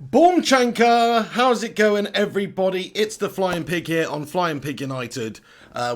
Boomchanka, how's it going, everybody? It's the Flying Pig here on Flying Pig United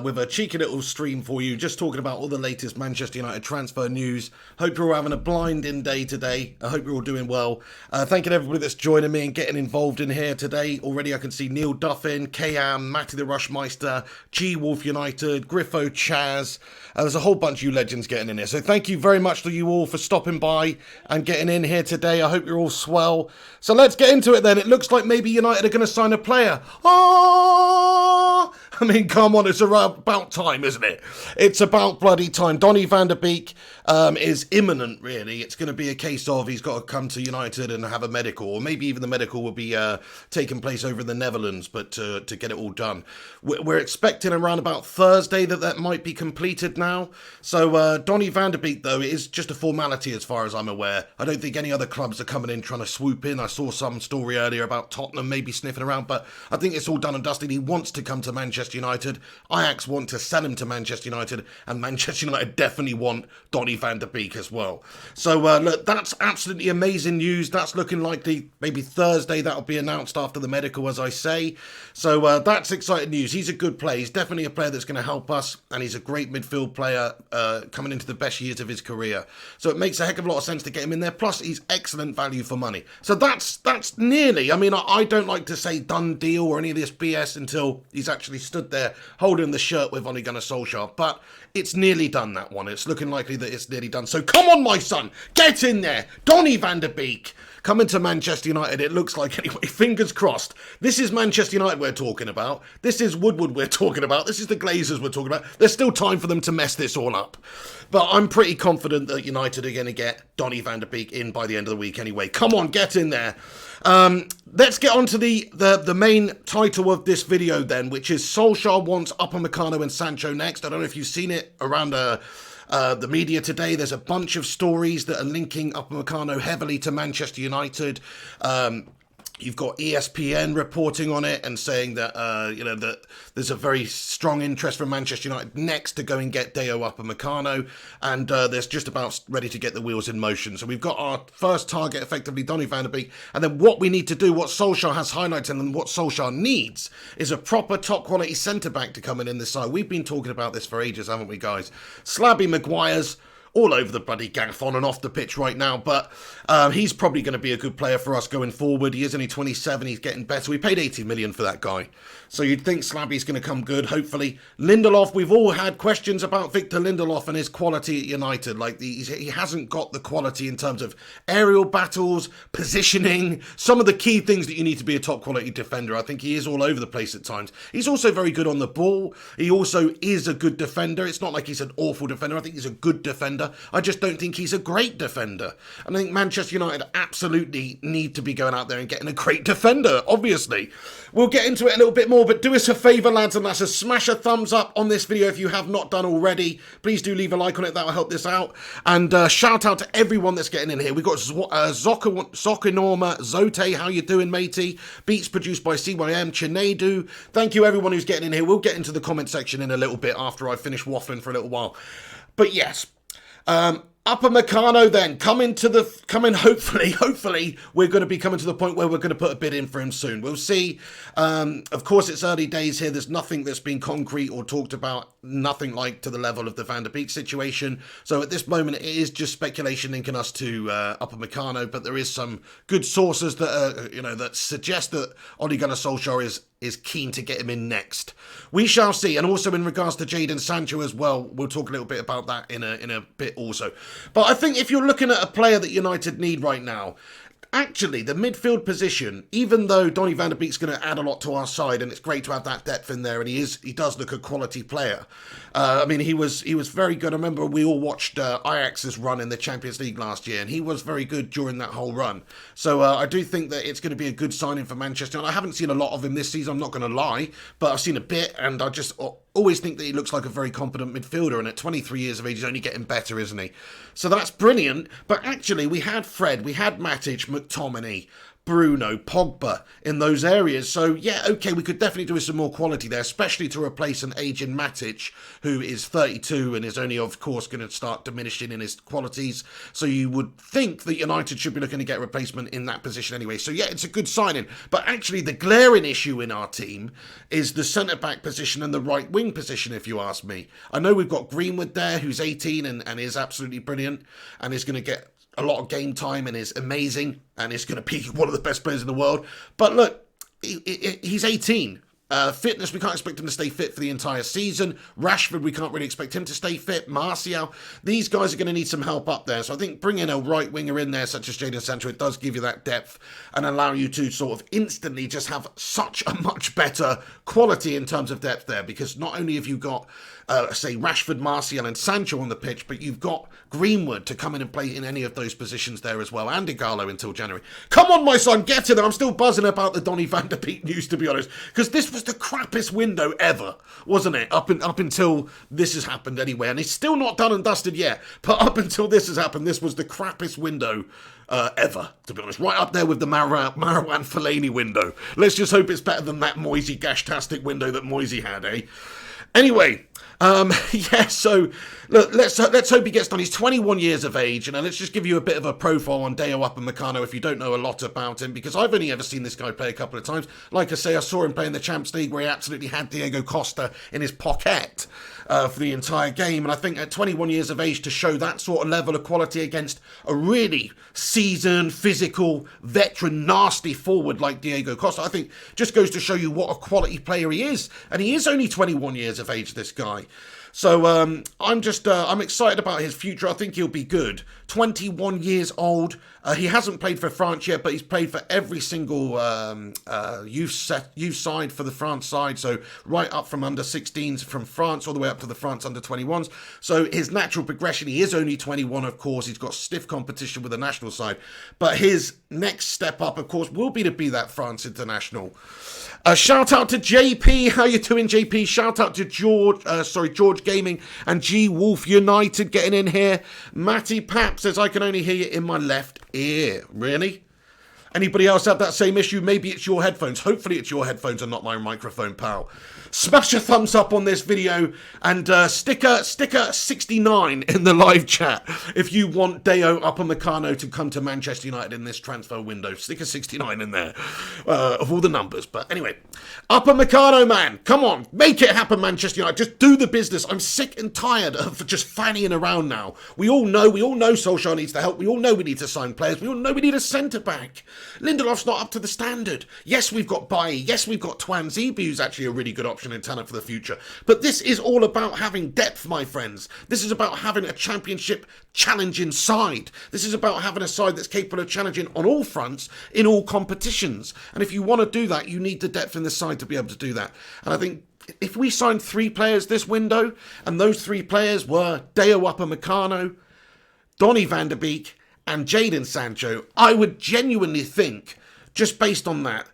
with a cheeky little stream for you, just talking about all the latest Manchester United transfer news. Hope you're all having a blinding day today. I hope you're all doing well. Thanking everybody that's joining me and getting involved in here today. Already I can see Neil Duffin, Kayam, Matty the Rushmeister, G Wolf United, Griffo Chaz. There's a whole bunch of you legends getting in here. So thank you very much to you all for stopping by and getting in here today. I hope you're all swell. So let's get into it then. It looks like maybe United are going to sign a player. Oh! I mean, come on, it's about time, isn't it? It's about bloody time. Donny van der Beek is imminent, really. It's going to be a case of he's got to come to United and have a medical, or maybe even the medical will be taking place over in the Netherlands, but to get it all done. We're expecting around about Thursday that might be completed now. So Donny van der Beek, though, it is just a formality as far as I'm aware. I don't think any other clubs are coming in trying to swoop in. I saw some story earlier about Tottenham maybe sniffing around, but I think it's all done and dusted. He wants to come to Manchester United. Ajax want to sell him to Manchester United, and Manchester United definitely want Donny van der Beek as well. So look, that's absolutely amazing news. That's looking likely maybe Thursday that'll be announced after the medical, as I say. So that's exciting news. He's a good player. He's definitely a player that's going to help us, and he's a great midfield player coming into the best years of his career. So it makes a heck of a lot of sense to get him in there. Plus, he's excellent value for money. So that's nearly, I mean, I don't like to say done deal or any of this BS until he's actually stood there holding the shirt with Upamecano Sancho, but it's nearly done, that one. It's looking likely that it's nearly done. So come on, my son, get in there. Donny van der Beek coming to Manchester United, it looks like, anyway. Fingers crossed. This is Manchester United we're talking about. This is Woodward we're talking about. This is the Glazers we're talking about. There's still time for them to mess this all up. But I'm pretty confident that United are going to get Donny van der Beek in by the end of the week anyway. Come on, get in there. Let's get on to the main title of this video then, which is Solskjaer wants Upamecano and Sancho next. I don't know if you've seen it around the media today. There's a bunch of stories that are linking Upamecano heavily to Manchester United. You've got ESPN reporting on it and saying that that there's a very strong interest from Manchester United next to go and get Deo Upamecano, and there's just about ready to get the wheels in motion. So we've got our first target, effectively Donny van der Beek, and then what we need to do, what Solskjaer has highlighted, and what Solskjaer needs is a proper top quality centre back to come in this side. We've been talking about this for ages, haven't we, guys? Slabby Maguire's all over the bloody gaff on and off the pitch right now, but he's probably going to be a good player for us going forward. He is only 27, he's getting better. We paid 80 million for that guy, so you'd think Slabby's going to come good, hopefully. Lindelof, we've all had questions about Victor Lindelof and his quality at United. Like, he hasn't got the quality in terms of aerial battles, positioning, some of the key things that you need to be a top quality defender. I think he is all over the place at times. He's also very good on the ball. He also is a good defender. It's not like he's an awful defender. I think he's a good defender. I just don't think he's a great defender. And I think Manchester United absolutely need to be going out there and getting a great defender, obviously. We'll get into it a little bit more, but do us a favour, lads and lasses. Smash a thumbs up on this video if you have not done already. Please do leave a like on it. That will help this out. And shout out to everyone that's getting in here. We've got Sokinorma, Zote, how you doing, matey? Beats produced by CYM, Chinedu. Thank you, everyone who's getting in here. We'll get into the comment section in a little bit after I finish waffling for a little while. But yes, Upamecano then, hopefully we're going to be coming to the point where we're going to put a bid in for him soon. We'll see. Of course, it's early days here. There's nothing that's been concrete or talked about, nothing like to the level of the Van der Beek situation. So at this moment, it is just speculation linking us to Upamecano, but there is some good sources that that suggest that Ole Gunnar Solskjaer is keen to get him in next. We shall see. And also in regards to Jadon Sancho as well, we'll talk a little bit about that in a bit also. But I think if you're looking at a player that United need right now, actually, the midfield position, even though Donny van der Beek's going to add a lot to our side, and it's great to have that depth in there, and he does look a quality player. I mean, he was very good. I remember we all watched Ajax's run in the Champions League last year, and he was very good during that whole run. So I do think that it's going to be a good signing for Manchester. And I haven't seen a lot of him this season, I'm not going to lie, but I've seen a bit, and I just always think that he looks like a very competent midfielder, and at 23 years of age, he's only getting better, isn't he? So that's brilliant. But actually, we had Fred, we had Matic, McTominay, Bruno, Pogba in those areas. So, yeah, okay, we could definitely do with some more quality there, especially to replace an aging Matic, who is 32 and is only, of course, going to start diminishing in his qualities. So you would think that United should be looking to get a replacement in that position anyway. So, yeah, it's a good signing. But actually, the glaring issue in our team is the centre-back position and the right-wing position, if you ask me. I know we've got Greenwood there, who's 18 and is absolutely brilliant and is going to get a lot of game time and is amazing and is going to be one of the best players in the world. But look, he's 18. Fitness, we can't expect him to stay fit for the entire season. Rashford, we can't really expect him to stay fit. Martial, these guys are going to need some help up there. So I think bringing a right winger in there, such as Jadon Sancho, it does give you that depth and allow you to sort of instantly just have such a much better quality in terms of depth there. Because not only have you got, say, Rashford, Martial and Sancho on the pitch, but you've got Greenwood to come in and play in any of those positions there as well. And Igalo until January. Come on, my son, get to there. I'm still buzzing about the Donny van der Beek news, to be honest. Because this was the crappiest window ever, wasn't it? Up until this has happened anyway. And it's still not done and dusted yet. But up until this has happened, this was the crappiest window ever, to be honest. Right up there with the Marwan Fellaini window. Let's just hope it's better than that Moisey Gashtastic window that Moisey had, eh? Anyway, yeah, so look, let's hope he gets done. He's 21 years of age, and let's just give you a bit of a profile on Deo Upamecano if you don't know a lot about him, because I've only ever seen this guy play a couple of times. Like I say, I saw him play in the Champions League where he absolutely had Diego Costa in his pocket for the entire game, and I think at 21 years of age to show that sort of level of quality against a really seasoned, physical, veteran, nasty forward like Diego Costa, I think just goes to show you what a quality player he is, and he is only 21 years of age, this guy. So I'm excited about his future. I think he'll be good. 21 years old. He hasn't played for France yet, but he's played for every single youth side for the France side. So right up from under 16s from France all the way up to the France under 21s. So his natural progression, he is only 21, of course. He's got stiff competition with the national side. But his next step up, of course, will be to be that France international. Shout out to JP. How you doing, JP? Shout out to George Gaming and G Wolf United getting in here. Matty Pap says, I can only hear you in my left ear. Really? Anybody else have that same issue? Maybe it's your headphones. Hopefully it's your headphones and not my microphone, pal. Smash a thumbs up on this video and sticker 69 in the live chat if you want Deo Upamecano to come to Manchester United in this transfer window. Sticker 69 in there of all the numbers. But anyway, Upamecano, man, come on, make it happen, Manchester United. Just do the business. I'm sick and tired of just fannying around now. We all know Solskjaer needs the help. We all know we need to sign players. We all know we need a centre-back. Lindelof's not up to the standard. Yes, we've got Bailly. Yes, we've got Tuanzebe, who's actually a really good option and talent for the future. But this is all about having depth, my friends. This is about having a championship challenging side. This is about having a side that's capable of challenging on all fronts in all competitions. And if you want to do that, you need the depth in the side to be able to do that. And I think if we signed 3 players this window, and those 3 players were Deo Upamecano, Donny van der Beek, and Jadon Sancho, I would genuinely think, just based on that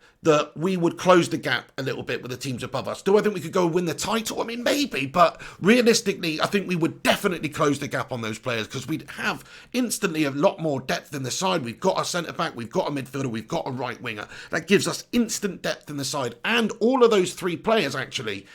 we would close the gap a little bit with the teams above us. Do I think we could go and win the title? I mean, maybe, but realistically, I think we would definitely close the gap on those players because we'd have instantly a lot more depth in the side. We've got a centre-back, we've got a midfielder, we've got a right winger. That gives us instant depth in the side. And all of those 3 players, actually,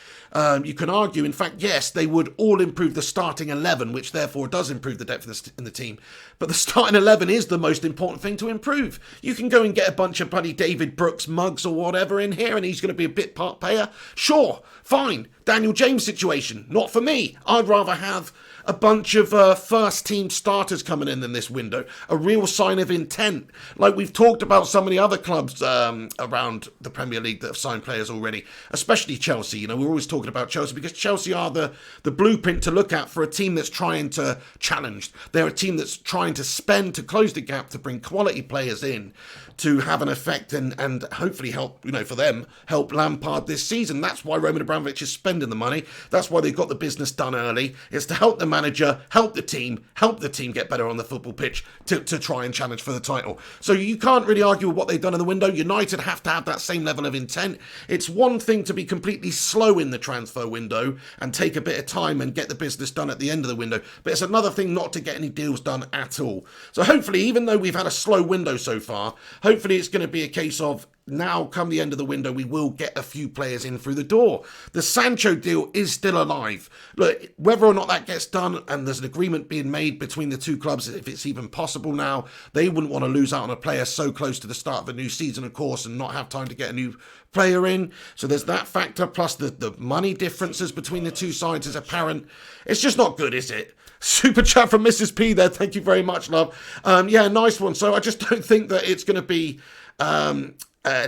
you can argue, in fact, yes, they would all improve the starting 11, which therefore does improve the depth in the team. But the starting 11 is the most important thing to improve. You can go and get a bunch of bloody David Brooks mugs or whatever in here and he's going to be a bit part player. Sure, fine. Daniel James situation, not for me. I'd rather have a bunch of first team starters coming in this window. A real sign of intent. Like we've talked about so many other clubs around the Premier League that have signed players already, especially Chelsea. You know, we're always talking about Chelsea because Chelsea are the blueprint to look at for a team that's trying to challenge. They're a team that's trying to spend to close the gap, to bring quality players in, to have an effect and hopefully help, you know, for them, help Lampard this season. That's why Roman Abramovich is spending the money. That's why they've got the business done early. It's to help the manager, help the team get better on the football pitch to try and challenge for the title. So you can't really argue with what they've done in the window. United have to have that same level of intent. It's one thing to be completely slow in the transfer window and take a bit of time and get the business done at the end of the window. But it's another thing not to get any deals done at all. So hopefully, even though we've had a slow window so far, hopefully it's going to be a case of now, come the end of the window, we will get a few players in through the door. The Sancho deal is still alive. Look, whether or not that gets done, and there's an agreement being made between the two clubs, if it's even possible now, they wouldn't want to lose out on a player so close to the start of a new season, of course, and not have time to get a new player in. So there's that factor, plus the money differences between the two sides is apparent. It's just not good, is it? Super chat from Mrs. P there. Thank you very much, love. Yeah, nice one. So I just don't think that it's going to be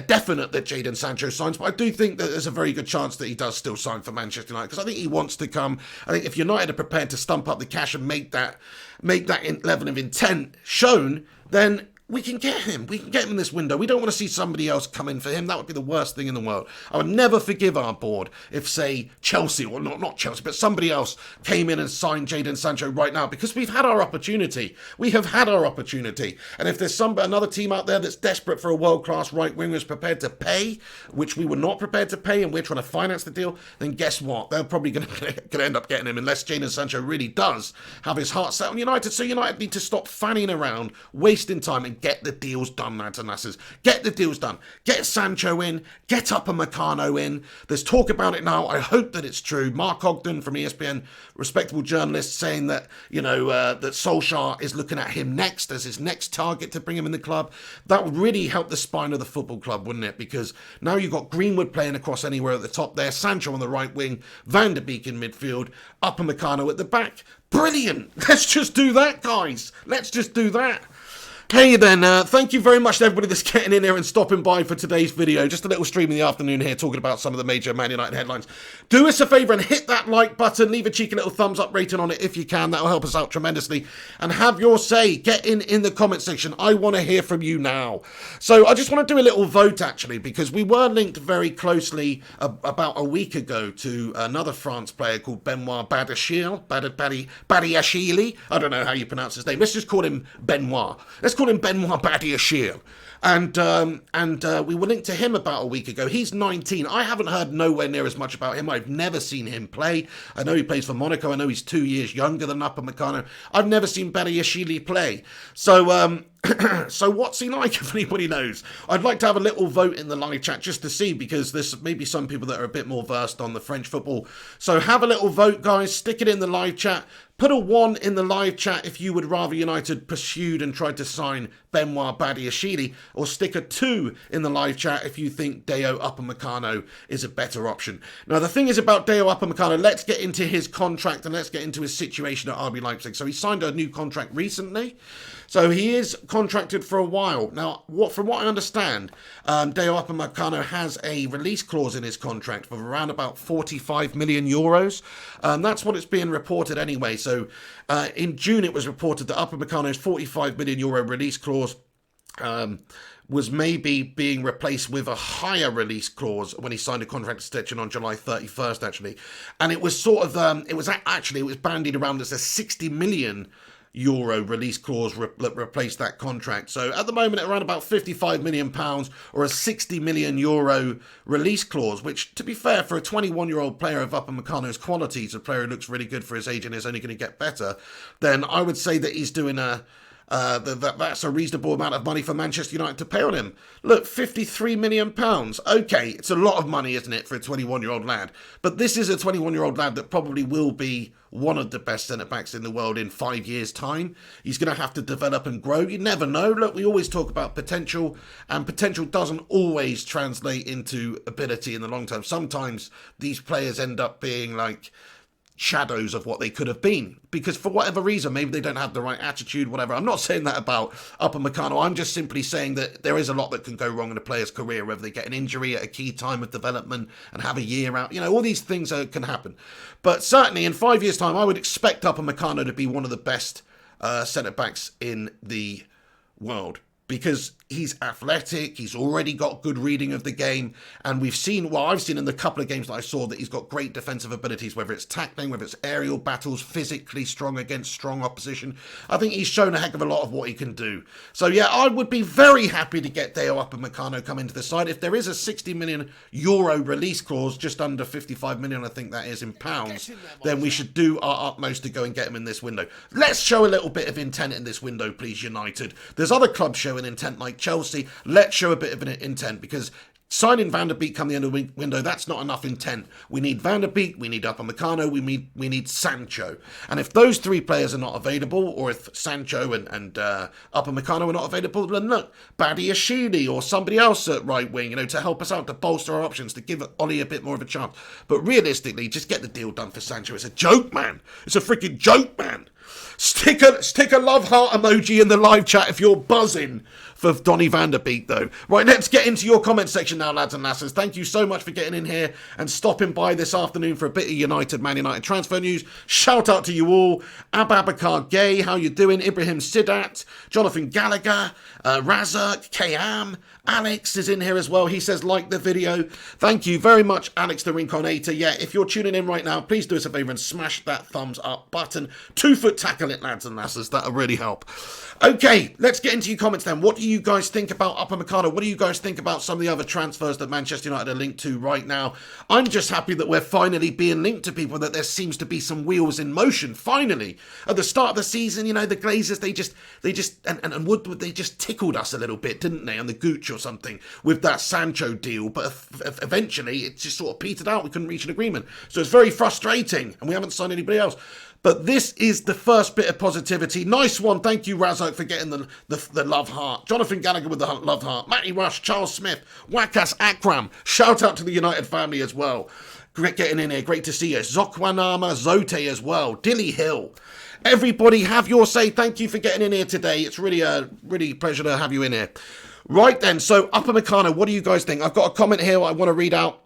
definite that Jadon Sancho signs, but I do think that there's a very good chance that he does still sign for Manchester United, because I think he wants to come. I think if United are prepared to stump up the cash and make that level of intent shown, then we can get him. We can get him in this window. We don't want to see somebody else come in for him. That would be the worst thing in the world. I would never forgive our board if, say, Chelsea, or not Chelsea, but somebody else came in and signed Jadon Sancho right now, because we've had our opportunity. We have had our opportunity. And if there's another team out there that's desperate for a world-class right winger who's prepared to pay, which we were not prepared to pay, and we're trying to finance the deal, then guess what? They're probably going to end up getting him, unless Jadon Sancho really does have his heart set on United. So United need to stop fanning around, wasting time, and get the deals done, lads and lasses. Get the deals done. Get Sancho in. Get Upamecano in. There's talk about it now. I hope that it's true. Mark Ogden from ESPN, respectable journalist, saying that, that Solskjaer is looking at him next as his next target to bring him in the club. That would really help the spine of the football club, wouldn't it? Because now you've got Greenwood playing across anywhere at the top there, Sancho on the right wing, Van der Beek in midfield, Upamecano at the back. Brilliant. Let's just do that, guys. Let's just do that. Hey then, thank you very much to everybody that's getting in here and stopping by for today's video. Just a little stream in the afternoon here talking about some of the major Man United headlines. Do us a favour and hit that like button. Leave a cheeky little thumbs up rating on it if you can. That'll help us out tremendously. And have your say. Get in the comment section. I want to hear from you now. So I just want to do a little vote actually, because we were linked very closely about a week ago to another France player called Benoit Badiashile. I don't know how you pronounce his name. Let's just call him Benoit. Let's call him Benoit Badiashile. And we were linked to him about a week ago. He's 19. I haven't heard nowhere near as much about him. I've never seen him play. I know he plays for Monaco. I know he's 2 years younger than Upamecano. I've never seen Badiashile play. So so what's he like, if anybody knows? I'd like to have a little vote in the live chat just to see, because there's maybe some people that are a bit more versed on the French football. So have a little vote, guys. Stick it in the live chat. Put a 1 in the live chat if you would rather United pursued and tried to sign Benoit Badiashile, or stick a 2 in the live chat if you think Dayot Upamecano is a better option. Now, the thing is about Dayot Upamecano, let's get into his contract and let's get into his situation at RB Leipzig. So he signed a new contract recently. So he is contracted for a while. Now, from what I understand, Dayot Upamecano has a release clause in his contract of around about 45 million euros. That's what it's being reported anyway. So in June, it was reported that Upamecano's 45 million euro release clause was maybe being replaced with a higher release clause when he signed a contract extension on July 31st, actually. And it was sort of, it was bandied around as a 60 million euro release clause that replaced that contract. So at the moment, around about 55 million pounds or a 60 million euro release clause, which, to be fair, for a 21-year-old player of Upamecano's qualities, a player who looks really good for his age and is only going to get better, then I would say that he's doing that's a reasonable amount of money for Manchester United to pay on him. Look, 53 million pounds. Okay, it's a lot of money, isn't it, for a 21-year-old lad? But this is a 21-year-old lad that probably will be one of the best centre-backs in the world in 5 years' time. He's going to have to develop and grow. You never know. Look, we always talk about potential, and potential doesn't always translate into ability in the long term. Sometimes these players end up being like shadows of what they could have been, because for whatever reason, maybe they don't have the right attitude, whatever. I'm not saying that about Upamecano. I'm just simply saying that there is a lot that can go wrong in a player's career, whether they get an injury at a key time of development and have a year out. All these things can happen. But certainly in 5 years' time, I would expect Upamecano to be one of the best centre-backs in the world. because he's athletic, he's already got good reading of the game, and we've seen, well, I've seen in the couple of games that I saw that he's got great defensive abilities, whether it's tackling, whether it's aerial battles, physically strong against strong opposition. I think he's shown a heck of a lot of what he can do. So yeah, I would be very happy to get Deo Upamecano come into the side. If there is a 60 million euro release clause, just under 55 million, I think that is in pounds, then we should do our utmost to go and get him in this window. Let's show a little bit of intent in this window, please, United. There's other clubs showing intent like Chelsea. Let's show a bit of an intent, because signing Van der Beek come the end of the window, that's not enough intent. We need Van der Beek, we need Upamecano, we need Sancho. And if those three players are not available, or if Sancho and Upamecano are not available, then look, Badiashile or somebody else at right wing, to help us out, to bolster our options, to give Ollie a bit more of a chance. But realistically, just get the deal done for Sancho. It's a joke, man. It's a freaking joke, man. Stick a love heart emoji in the live chat if you're buzzing for Donny van der Beek, though. Right, let's get into your comment section now, lads and lasses. Thank you so much for getting in here and stopping by this afternoon for a bit of Man United transfer news. Shout out to you all. Ababakar Gay, how you doing? Ibrahim Sidat, Jonathan Gallagher, Razak, Kayam, Alex is in here as well. He says, like the video. Thank you very much, Alex the Rinconator. Yeah, if you're tuning in right now, please do us a favour and smash that thumbs up button. 2-foot tackle it, lads and lasses. That'll really help. Okay, let's get into your comments then. What do you guys think about Upamecano? What do you guys think about some of the other transfers that Manchester United are linked to right now? I'm just happy that we're finally being linked to people, that there seems to be some wheels in motion, finally. At the start of the season, the Glazers, and Woodward, they just tickled us a little bit, didn't they, on the Gooch or something, with that Sancho deal, but eventually it just sort of petered out. We couldn't reach an agreement. So it's very frustrating, and we haven't signed anybody else. But this is the first bit of positivity. Nice one. Thank you, Razak, for getting the love heart. Jonathan Gallagher with the love heart. Matty Rush, Charles Smith, Wakas Akram. Shout out to the United family as well. Great getting in here. Great to see you. Zokwanama Zote as well. Dilly Hill. Everybody have your say. Thank you for getting in here today. It's really a pleasure to have you in here. Right then, so Upamecano, what do you guys think? I've got a comment here I want to read out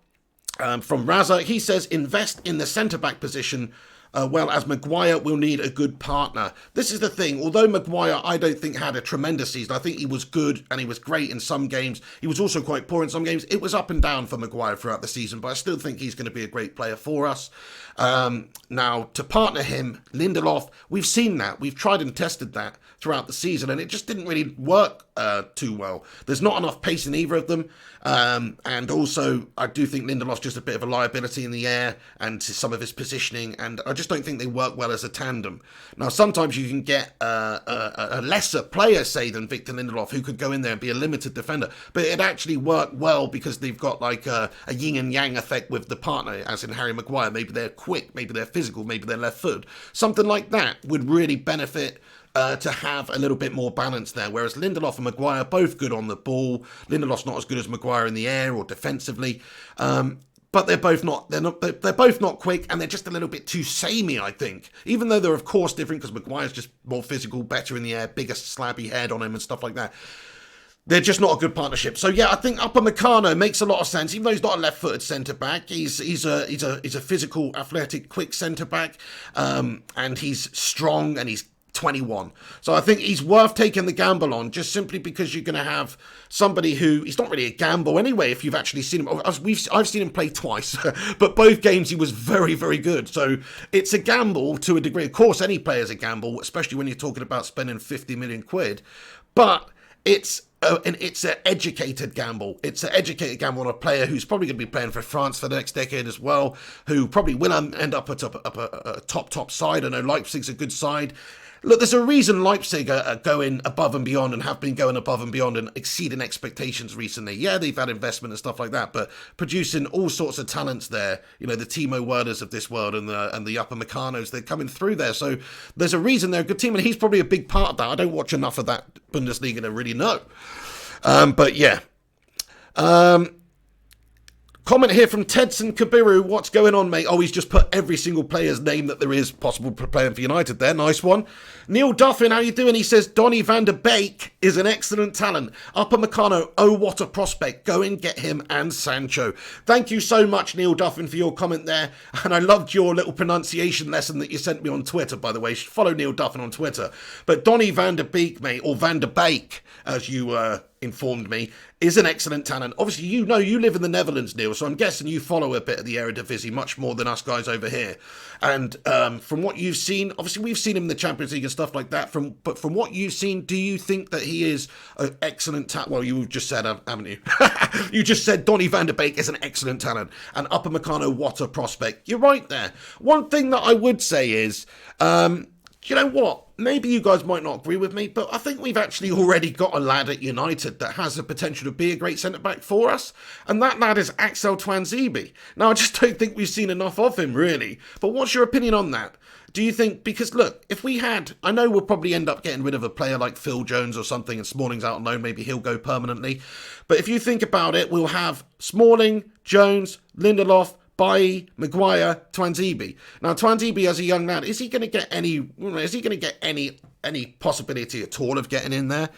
from Razak. He says, invest in the centre-back position. Well, as Maguire will need a good partner. This is the thing. Although Maguire, I don't think, had a tremendous season. I think he was good and he was great in some games. He was also quite poor in some games. It was up and down for Maguire throughout the season, but I still think he's going to be a great player for us. Now, to partner him, Lindelof, we've seen that. We've tried and tested that throughout the season, and it just didn't really work too well. There's not enough pace in either of them. And also, I do think Lindelof's just a bit of a liability in the air and to some of his positioning, and I just don't think they work well as a tandem. Now, sometimes you can get a lesser player, say, than Victor Lindelof, who could go in there and be a limited defender, but it actually worked well because they've got like a yin and yang effect with the partner, as in Harry Maguire. Maybe they're quick, maybe they're physical, maybe they're left foot. Something like that would really benefit to have a little bit more balance there, whereas Lindelof and Maguire are both good on the ball. Lindelof's not as good as Maguire in the air or defensively, but they're both not quick, and they're just a little bit too samey, I think. Even though they're of course different, because Maguire's just more physical, better in the air, bigger slabby head on him and stuff like that. They're just not a good partnership. So yeah, I think Upamecano makes a lot of sense. Even though he's not a left-footed centre-back, he's a physical, athletic, quick centre-back, and he's strong, and he's 21. So I think he's worth taking the gamble on, just simply because you're going to have somebody who, he's not really a gamble anyway if you've actually seen him. I've seen him play twice, but both games he was very, very good. So it's a gamble to a degree. Of course, any player's a gamble, especially when you're talking about spending 50 million quid. But it's an educated gamble. It's an educated gamble on a player who's probably going to be playing for France for the next decade as well, who probably will end up at a top side. I know Leipzig's a good side. Look, there's a reason Leipzig are going above and beyond and have been going above and beyond and exceeding expectations recently. Yeah, they've had investment and stuff like that, but producing all sorts of talents there. The Timo Werners of this world and the Upamecanos, they're coming through there. So there's a reason they're a good team, and he's probably a big part of that. I don't watch enough of that Bundesliga to really know. But yeah. Comment here from Tedson Kabiru. What's going on, mate? Oh, he's just put every single player's name that there is possible playing for United there. Nice one. Neil Duffin, how you doing? He says, Donny van der Beek is an excellent talent. Upamecano, oh, what a prospect. Go and get him and Sancho. Thank you so much, Neil Duffin, for your comment there. And I loved your little pronunciation lesson that you sent me on Twitter, by the way. Follow Neil Duffin on Twitter. But Donny van der Beek, mate, or van der Beek, as you informed me, is an excellent talent. Obviously, you know, you live in the Netherlands, Neil, so I'm guessing you follow a bit of the Eredivisie much more than us guys over here. And from what you've seen, obviously we've seen him in the Champions League and stuff like that, but from what you've seen, do you think that he is an excellent talent? Well, you just said, haven't you? You just said Donny van der Beek is an excellent talent, and Upamecano, what a prospect. You're right there. One thing that I would say is, you know what? Maybe you guys might not agree with me, but I think we've actually already got a lad at United that has the potential to be a great centre-back for us, and that lad is Axel Tuanzebe. Now, I just don't think we've seen enough of him, really. But what's your opinion on that? Do you think, because look, if we had, I know we'll probably end up getting rid of a player like Phil Jones or something, and Smalling's out on loan, maybe he'll go permanently. But if you think about it, we'll have Smalling, Jones, Lindelof, Bailly, Maguire, Tuanzebe. Now, Tuanzebe as a young lad, is he going to get any possibility at all of getting in there?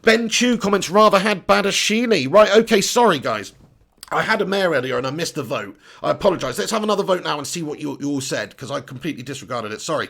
Ben Chu comments, rather had Badashili. Right, okay, sorry guys. I had a mayor earlier and I missed the vote. I apologise. Let's have another vote now and see what you all said, because I completely disregarded it. Sorry.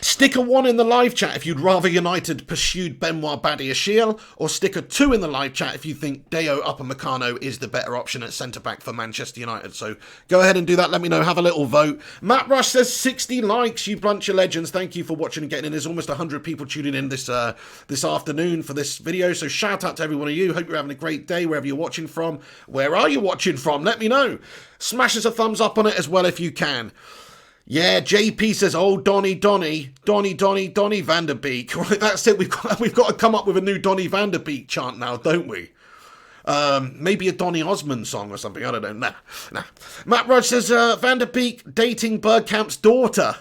Stick a 1 in the live chat if you'd rather United pursued Benoit Badiashile, or stick a 2 in the live chat if you think Deo Upamecano is the better option at centre-back for Manchester United. So go ahead and do that. Let me know. Have a little vote. Matt Rush says 60 likes. You bunch of legends. Thank you for watching and getting in. There's almost 100 people tuning in this afternoon for this video. So shout out to every one of you. Hope you're having a great day wherever you're watching from. Where are you watching from? Let me know. Smash us a thumbs up on it as well if you can. Yeah, JP says, oh, Donny van der Beek. Right, that's it. We've got to come up with a new Donny van der Beek chant now, don't we? Maybe a Donny Osmond song or something. I don't know. Nah. Matt Rudge says, Van der Beek dating Bergkamp's daughter.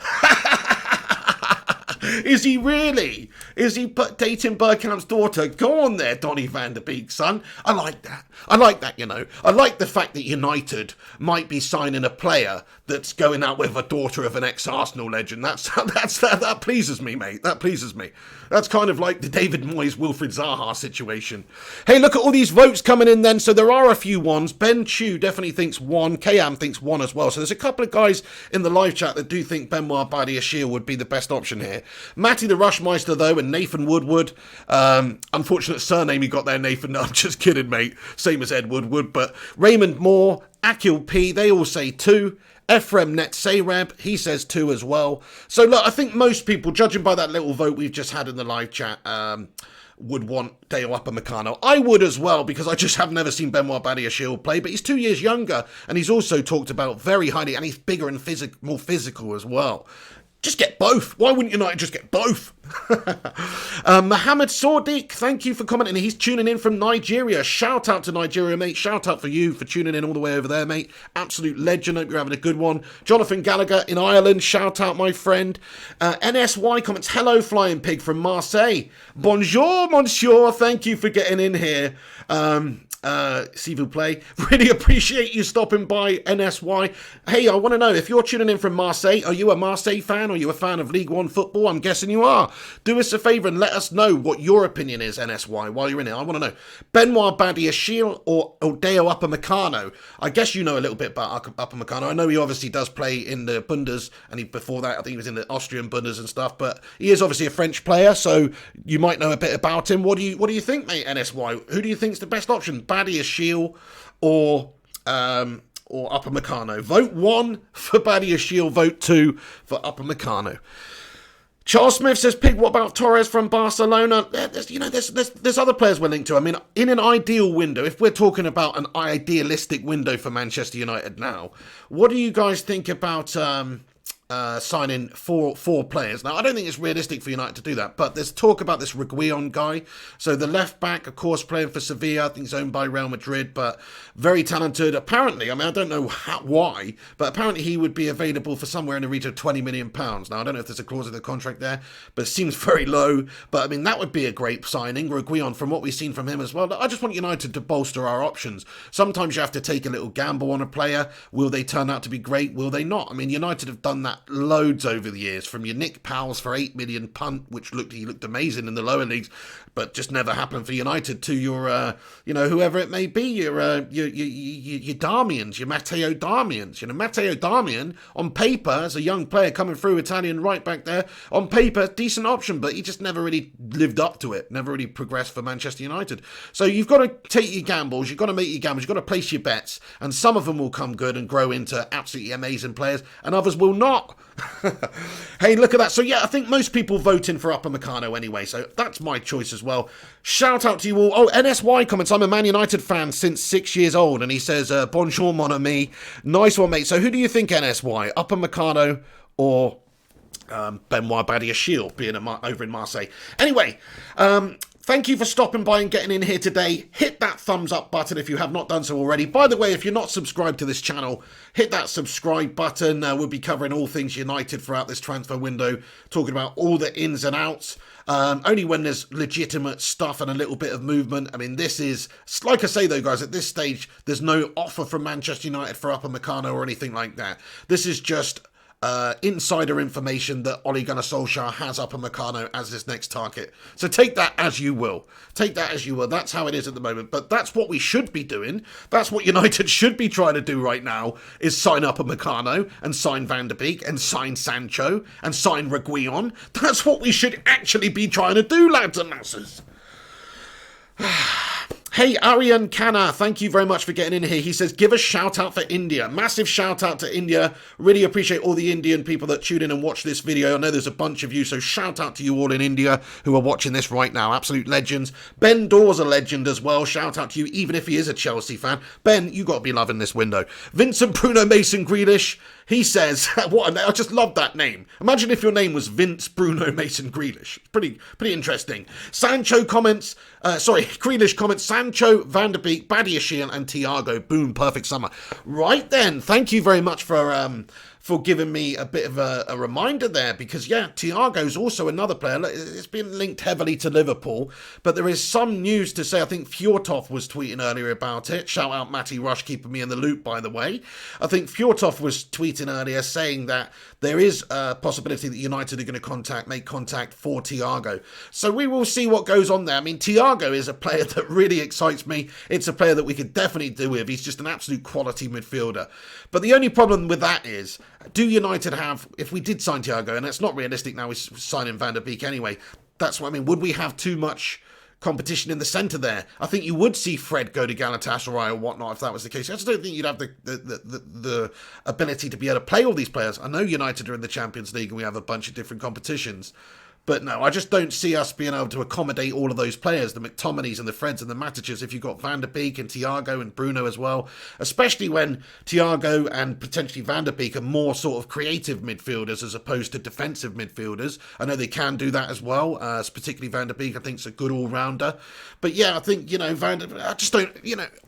Is he really? Is he dating Bergkamp's daughter? Go on there, Donny van der Beek, son. I like that. I like that, you know. I like the fact that United might be signing a player that's going out with a daughter of an ex-Arsenal legend. That pleases me, mate. That pleases me. That's kind of like the David Moyes, Wilfried Zaha situation. Hey, look at all these votes coming in then. So there are a few ones. Ben Chu definitely thinks 1. Kayam thinks 1 as well. So there's a couple of guys in the live chat that do think Benoit Badiashile would be the best option here. Matty the Rushmeister, though, and Nathan Woodward. Unfortunate surname he got there, Nathan. No, I'm just kidding, mate. Same as Ed Woodward. But Raymond Moore, Akil P, they all say 2. Ephraim Netzareb, he says 2 as well. So look, I think most people, judging by that little vote we've just had in the live chat, would want Deo Upamecano. I would as well, because I just have never seen Benoit Badiashile play, but he's 2 years younger, and he's also talked about very highly, and he's bigger and more physical as well. Just get both. Why wouldn't United just get both? Mohammed Sadiq, thank you for commenting. He's tuning in from Nigeria. Shout out to Nigeria, mate. Shout out for you for tuning in all the way over there, mate. Absolute legend. Hope you're having a good one. Jonathan Gallagher in Ireland. Shout out, my friend. NSY comments, hello, Flying Pig from Marseille. Bonjour, monsieur. Thank you for getting in here. S'il vous plaît. Really appreciate you stopping by, NSY. Hey, I want to know, if you're tuning in from Marseille, are you a Marseille fan? Are you a fan of League One football? I'm guessing you are. Do us a favour and let us know what your opinion is, NSY, while you're in it. I want to know. Benoit Badiashile or Deo Upamecano? I guess you know a little bit about Upamecano. I know he obviously does play in the Bundes, and before that, I think he was in the Austrian Bundes and stuff, but he is obviously a French player, so you might know a bit about him. What do you think, mate, NSY? Who do you think's the best option? Badiashile or Upamecano? Vote 1 for Badiashile, vote 2 for Upamecano. Charles Smith says, Pig, what about Torres from Barcelona? There's other players we're linked to. I mean, in an ideal window, if we're talking about an idealistic window for Manchester United now, what do you guys think about signing four players. Now, I don't think it's realistic for United to do that, but there's talk about this Reguilon guy. So the left back, of course, playing for Sevilla. I think he's owned by Real Madrid, but very talented. Apparently, I mean, I don't know why, but apparently he would be available for somewhere in the region of £20 million. Now, I don't know if there's a clause in the contract there, but it seems very low. But I mean, that would be a great signing. Reguilon, from what we've seen from him as well. I just want United to bolster our options. Sometimes you have to take a little gamble on a player. Will they turn out to be great? Will they not? I mean, United have done that loads over the years, from your Nick Powell's for £8 million punt, which he looked amazing in the lower leagues, but just never happened for United, to your whoever it may be, your Darmians, your Matteo Darmians. Matteo Darmian on paper, as a young player coming through, Italian right back there, on paper decent option, but he just never really lived up to it, never really progressed for Manchester United. So you've got to take your gambles, you've got to make your gambles, you've got to place your bets, and some of them will come good and grow into absolutely amazing players, and others will not. Hey, look at that. So yeah, I think most people voting for Upamecano anyway, so that's my choice as well. Shout out to you all. Oh, NSY comments, I'm a Man United fan since 6 years old, and he says, bonjour mon ami. Nice one, mate. So who do you think, NSY? Upamecano or Benoit Badiashile, being over in Marseille? Anyway, thank you for stopping by and getting in here today. Hit that thumbs up button if you have not done so already. By the way, if you're not subscribed to this channel, hit that subscribe button. We'll be covering all things United throughout this transfer window, talking about all the ins and outs. Only when there's legitimate stuff and a little bit of movement. I mean, this is, like I say though, guys, at this stage, there's no offer from Manchester United for Upamecano or anything like that. This is just insider information that Ole Gunnar Solskjaer has Upamecano as his next target. So take that as you will. Take that as you will. That's how it is at the moment. But that's what we should be doing. That's what United should be trying to do right now, is sign Upamecano and sign Van der Beek and sign Sancho and sign Reguilon. That's what we should actually be trying to do, lads and lasses. Hey, Aryan Khanna, thank you very much for getting in here. He says, give a shout out for India. Massive shout out to India. Really appreciate all the Indian people that tune in and watch this video. I know there's a bunch of you, so shout out to you all in India who are watching this right now. Absolute legends. Ben Dawes a legend as well. Shout out to you, even if he is a Chelsea fan. Ben, you got to be loving this window. Vincent Bruno Mason Grealish, he says, I just love that name. Imagine if your name was Vince Bruno Mason Grealish. Pretty interesting. Sancho comments, Grealish comments, Sancho, Van der Beek, Badiashile and Thiago. Boom, perfect summer. Right then, thank you very much for giving me a bit of a reminder there, because yeah, Thiago's also another player. It's been linked heavily to Liverpool, but there is some news to say. I think Fjortov was tweeting earlier about it. Shout out Matty Rush, keeping me in the loop, by the way. I think Fjortov was tweeting earlier saying that there is a possibility that United are going to make contact for Thiago. So we will see what goes on there. I mean, Thiago is a player that really excites me. It's a player that we could definitely do with. He's just an absolute quality midfielder. But the only problem with that is, do United have, if we did sign Thiago, and it's not realistic now, we're signing Van der Beek anyway, that's what I mean, would we have too much competition in the centre there? I think you would see Fred go to Galatasaray or whatnot if that was the case. I just don't think you'd have the ability to be able to play all these players. I know United are in the Champions League and we have a bunch of different competitions, but no, I just don't see us being able to accommodate all of those players, the McTominays and the Freds and the Matiches, if you've got Van der Beek and Thiago and Bruno as well, especially when Thiago and potentially Van der Beek are more sort of creative midfielders as opposed to defensive midfielders. I know they can do that as well, particularly Van der Beek, I think, is a good all-rounder. But yeah, I think, I just don't,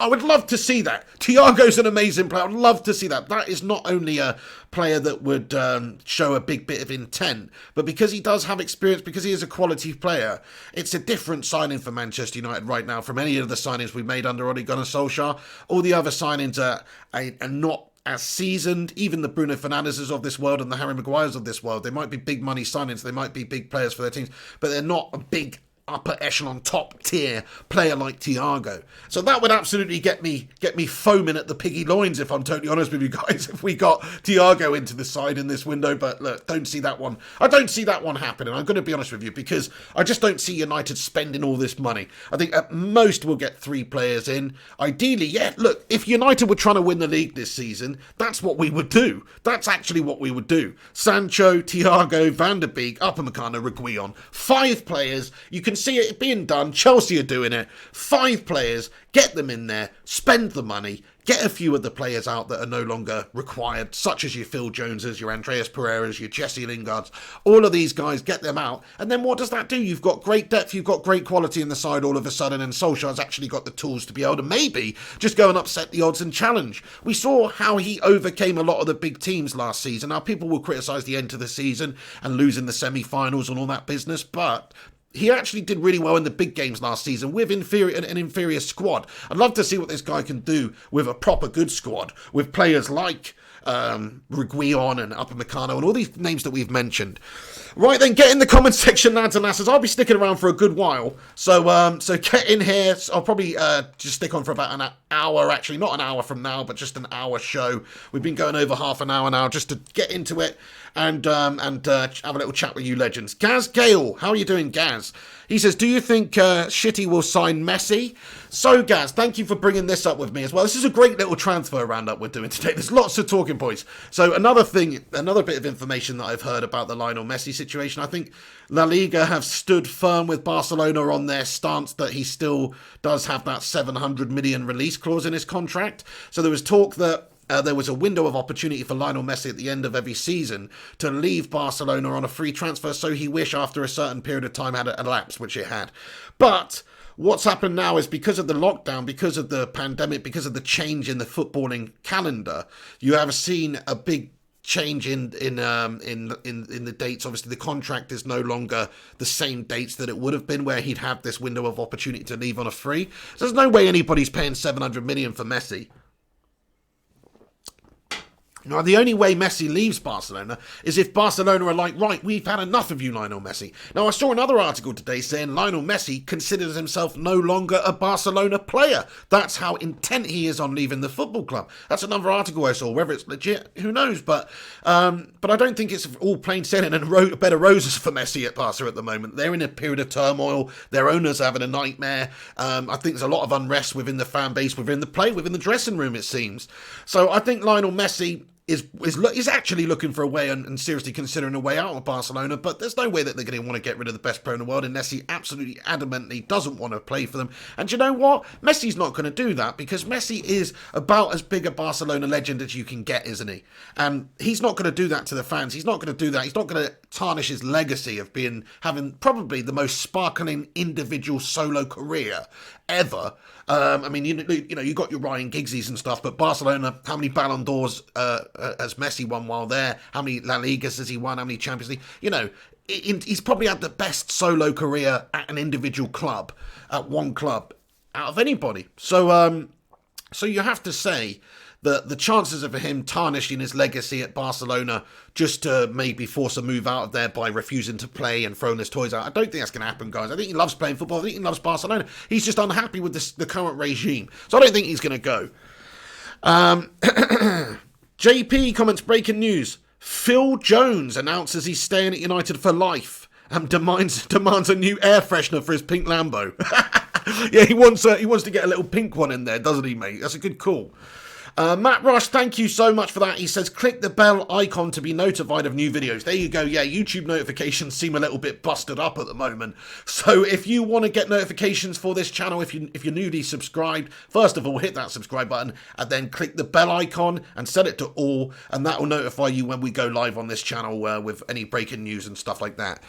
I would love to see that. Thiago's an amazing player. I'd love to see that. That is not only a player that would show a big bit of intent, but because he does have experience, because he is a quality player, it's a different signing for Manchester United right now from any of the signings we made under Ole Gunnar Solskjaer. All the other signings are not as seasoned. Even the Bruno Fernandezes of this world and the Harry Maguires of this world, they might be big money signings, they might be big players for their teams, but they're not a big upper echelon, top tier player like Thiago. So that would absolutely get me foaming at the piggy loins, if I'm totally honest with you guys, if we got Thiago into the side in this window. But look, don't see that one. I don't see that one happening. I'm going to be honest with you, because I just don't see United spending all this money. I think at most we'll get 3 players in. Ideally, yeah, look, if United were trying to win the league this season, that's what we would do. That's actually what we would do. Sancho, Thiago, Van der Beek, Upamecano, Reguilon. 5 players. You can see it being done. Chelsea are doing it. 5 players, get them in there, spend the money, get a few of the players out that are no longer required, such as your Phil Joneses, your Andreas Pereiras, your Jesse Lingards. All of these guys, get them out. And then what does that do? You've got great depth, you've got great quality in the side all of a sudden, and Solskjaer's actually got the tools to be able to maybe just go and upset the odds and challenge. We saw how he overcame a lot of the big teams last season. Now, people will criticise the end of the season and losing the semi-finals and all that business, but he actually did really well in the big games last season with an inferior squad. I'd love to see what this guy can do with a proper good squad, with players like Reguilon and Upamecano and all these names that we've mentioned. Right then, get in the comment section, lads and lasses. I'll be sticking around for a good while, so get in here. I'll probably just stick on for about an hour, actually, not an hour from now, but just an hour show. We've been going over half an hour now, just to get into it and have a little chat with you legends. Gaz Gale, how are you doing, Gaz? He says, do you think Shitty will sign Messi? So, Gaz, thank you for bringing this up with me as well. This is a great little transfer roundup we're doing today. There's lots of talking points. So, another bit of information that I've heard about the Lionel Messi situation. I think La Liga have stood firm with Barcelona on their stance that he still does have that 700 million release clause in his contract. So, there was talk that there was a window of opportunity for Lionel Messi at the end of every season to leave Barcelona on a free transfer, so he wished after a certain period of time had elapsed, which it had. But what's happened now is because of the lockdown, because of the pandemic, because of the change in the footballing calendar, you have seen a big change in the dates. Obviously, the contract is no longer the same dates that it would have been, where he'd have this window of opportunity to leave on a free. So there's no way anybody's paying 700 million for Messi. Now, the only way Messi leaves Barcelona is if Barcelona are like, right, we've had enough of you, Lionel Messi. Now, I saw another article today saying Lionel Messi considers himself no longer a Barcelona player. That's how intent he is on leaving the football club. That's another article I saw. Whether it's legit, who knows? But I don't think it's all plain sailing and a bed of roses for Messi at Barca at the moment. They're in a period of turmoil. Their owners are having a nightmare. I think there's a lot of unrest within the fan base, within the dressing room, it seems. So I think Lionel Messi is actually looking for a way and seriously considering a way out of Barcelona, but there's no way that they're going to want to get rid of the best player in the world unless he absolutely adamantly doesn't want to play for them. And you know what? Messi's not going to do that, because Messi is about as big a Barcelona legend as you can get, isn't he? And he's not going to do that to the fans. He's not going to do that. He's not going to tarnish his legacy of having probably the most sparkling individual solo career ever. I mean, you know, you got your Ryan Giggsies and stuff, but Barcelona, how many Ballon d'Ors has Messi won while there? How many La Ligas has he won? How many Champions League? You know, he's probably had the best solo career at an individual club, at one club, out of anybody. So you have to say that the chances of him tarnishing his legacy at Barcelona just to maybe force a move out of there by refusing to play and throwing his toys out, I don't think that's going to happen, guys. I think he loves playing football. I think he loves Barcelona. He's just unhappy with the current regime. So I don't think he's going to go. JP comments, breaking news. Phil Jones announces he's staying at United for life and demands a new air freshener for his pink Lambo. Yeah, he wants to get a little pink one in there, doesn't he, mate? That's a good call. Matt Rush, thank you so much for that. He says, click the bell icon to be notified of new videos. There you go. Yeah, YouTube notifications seem a little bit busted up at the moment. So if you want to get notifications for this channel, if you're newly subscribed, first of all, hit that subscribe button and then click the bell icon and set it to all, and that will notify you when we go live on this channel with any breaking news and stuff like that.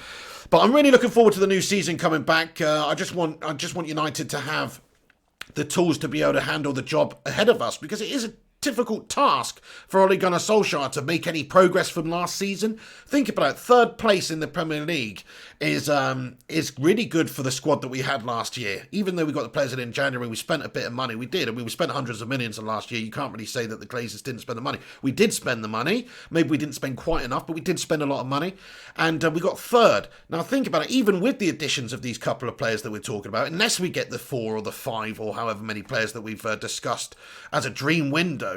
But I'm really looking forward to the new season coming back. I just want United to have the tools to be able to handle the job ahead of us, because it is a difficult task for Ole Gunnar Solskjaer to make any progress from last season. Think about it, 3rd place in the Premier League is really good for the squad that we had last year. Even though we got the players in January, we spent a bit of money. We did, and we spent hundreds of millions in last year. You can't really say that the Glazers didn't spend the money. We did spend the money. Maybe we didn't spend quite enough, but we did spend a lot of money, and we got 3rd. Now think about it, even with the additions of these couple of players that we're talking about, unless we get the 4 or the 5 or however many players that we've discussed as a dream window,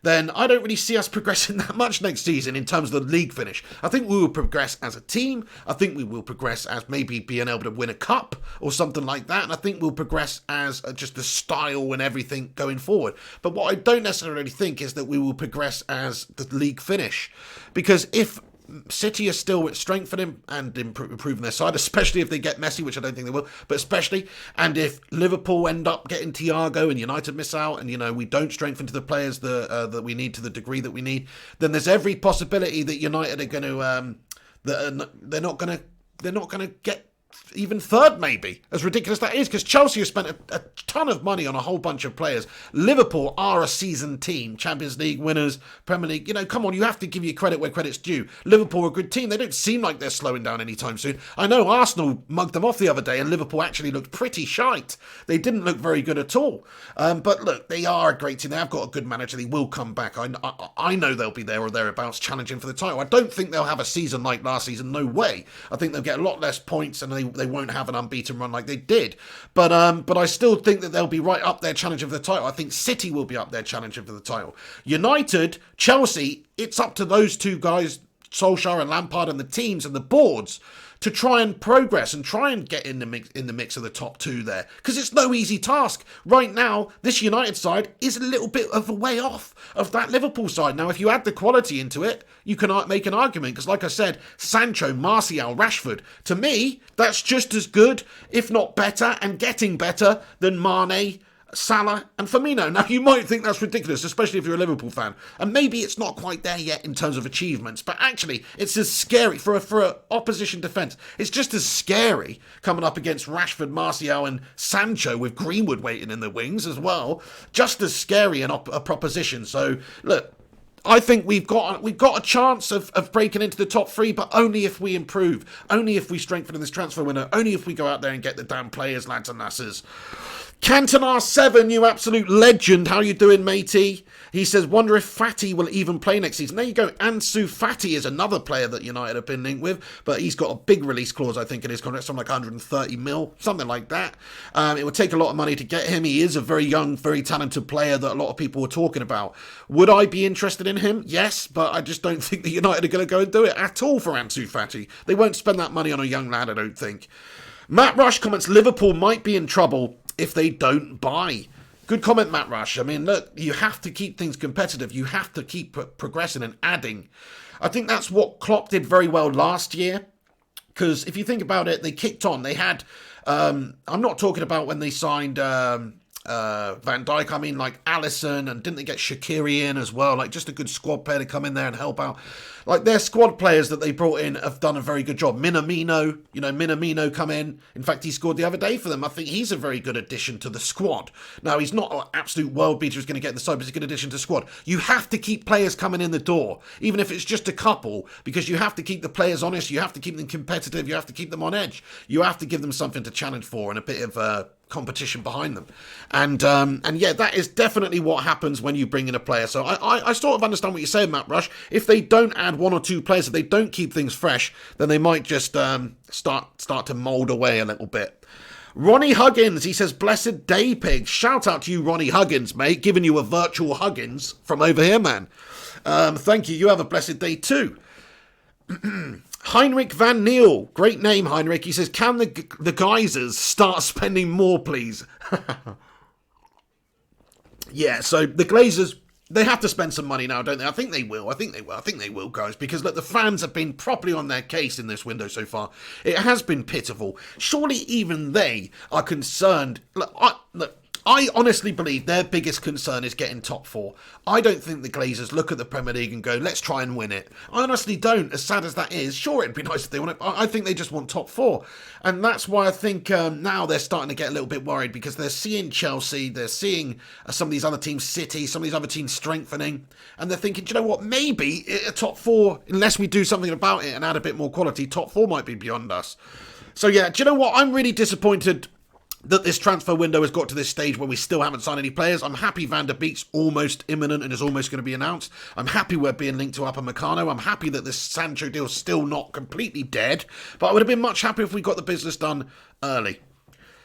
then I don't really see us progressing that much next season in terms of the league finish. I think we will progress as a team. I think we will progress as maybe being able to win a cup or something like that. And I think we'll progress as just the style and everything going forward. But what I don't necessarily think is that we will progress as the league finish. Because if City are still strengthening and improving their side, especially if they get Messi, which I don't think they will, but especially, and if Liverpool end up getting Thiago and United miss out, and we don't strengthen to the players that we need to the degree that we need, then there's every possibility that United are going to they're not going to get even third, maybe, as ridiculous that is, because Chelsea have spent a ton of money on a whole bunch of players. Liverpool are a seasoned team, Champions League winners, Premier League. Come on, you have to give you credit where credit's due. Liverpool are a good team. They don't seem like they're slowing down anytime soon. I know Arsenal mugged them off the other day, and Liverpool actually looked pretty shite. They didn't look very good at all. But look, they are a great team. They have got a good manager. They will come back. I know they'll be there or thereabouts challenging for the title. I don't think they'll have a season like last season. No way. I think they'll get a lot less points, and they won't have an unbeaten run like they did. But I still think that they'll be right up there challenging for the title. I think City will be up there challenging for the title. United, Chelsea, it's up to those two guys, Solskjaer and Lampard, and the teams and the boards to try and progress and try and get in the mix of the top two there, because it's no easy task. Right now, this United side is a little bit of a way off of that Liverpool side. Now, if you add the quality into it, you can make an argument, because like I said, Sancho, Martial, Rashford, to me, that's just as good, if not better, and getting better than Mane, Salah and Firmino. Now, you might think that's ridiculous, especially if you're a Liverpool fan, and maybe it's not quite there yet in terms of achievements, but actually it's as scary for a opposition defence. It's just as scary coming up against Rashford, Martial and Sancho with Greenwood waiting in the wings as well. Just as scary a proposition. So look, I think we've got a chance of breaking into the top three, but only if we improve, only if we strengthen in this transfer window, only if we go out there and get the damn players, lads and lasses. Cantonar7, you absolute legend. How you doing, matey? He says, wonder if Fati will even play next season. There you go. Ansu Fati is another player that United have been linked with, but he's got a big release clause, I think, in his contract, something like 130 mil, something like that. It would take a lot of money to get him. He is a very young, very talented player that a lot of people were talking about. Would I be interested in him? Yes, but I just don't think that United are going to go and do it at all for Ansu Fati. They won't spend that money on a young lad, I don't think. Matt Rush comments, Liverpool might be in trouble if they don't buy. Good comment, Matt Rush. I mean, look, you have to keep things competitive. You have to keep progressing and adding. I think that's what Klopp did very well last year, because if you think about it, they kicked on. They had, I'm not talking about when they signed Van Dijk. I mean, like Alisson, and didn't they get Shaqiri in as well? Like, just a good squad player to come in there and help out. Like, their squad players that they brought in have done a very good job. Minamino come in. In fact, he scored the other day for them. I think he's a very good addition to the squad. Now, he's not an absolute world beater who's going to get in the side, but he's a good addition to the squad. You have to keep players coming in the door, even if it's just a couple, because you have to keep the players honest. You have to keep them competitive. You have to keep them on edge. You have to give them something to challenge for and a bit of competition behind them. And yeah, that is definitely what happens when you bring in a player. So I sort of understand what you're saying, Matt Rush. If they don't add one or two players, if they don't keep things fresh, then they might just start to mould away a little bit. Ronnie Huggins, he says, blessed day, pig. Shout out to you, Ronnie Huggins, mate. Giving you a virtual Huggins from over here, man. Thank you. You have a blessed day too. Heinrich Van Niel, great name, Heinrich. He says, can the Geysers start spending more, please? Yeah, so the Glazers, they have to spend some money now, don't they? I think they will, guys, because look, the fans have been properly on their case in this window so far. It has been pitiful. Surely even they are concerned. Look, I honestly believe their biggest concern is getting top four. I don't think the Glazers look at the Premier League and go, let's try and win it. I honestly don't, as sad as that is. Sure, it'd be nice if they won it, but I think they just want top four. And that's why I think now they're starting to get a little bit worried, because they're seeing Chelsea, they're seeing some of these other teams, City, some of these other teams strengthening, and they're thinking, do you know what, maybe a top four, unless we do something about it and add a bit more quality, top four might be beyond us. So yeah, do you know what, I'm really disappointed that this transfer window has got to this stage where we still haven't signed any players. I'm happy Van der Beek's almost imminent and is almost going to be announced. I'm happy we're being linked to Upamecano. I'm happy that this Sancho deal's still not completely dead, but I would have been much happier if we got the business done early.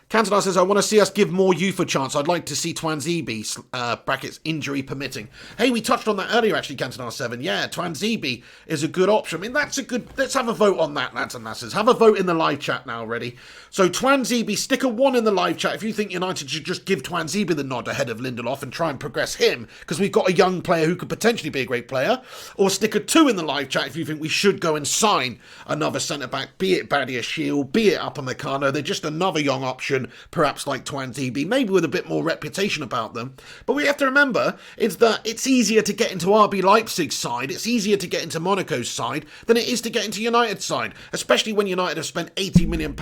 Cantona says, I want to see us give more youth a chance. I'd like to see Tuanzebe, brackets, injury permitting. Hey, we touched on that earlier, actually, Cantona 7. Yeah, Tuanzebe is a good option. I mean, that's a good... Let's have a vote on that, lads and lasses. Have a vote in the live chat now, ready? So, Tuanzebe, stick a 1 in the live chat if you think United should just give Tuanzebe the nod ahead of Lindelof and try and progress him, because we've got a young player who could potentially be a great player. Or stick a 2 in the live chat if you think we should go and sign another centre-back, be it Badiashile, be it Upamecano. They're just another young option, perhaps like Tuanzebe, maybe with a bit more reputation about them. But we have to remember is that it's easier to get into RB Leipzig's side, it's easier to get into Monaco's side than it is to get into United's side, especially when United have spent £80 million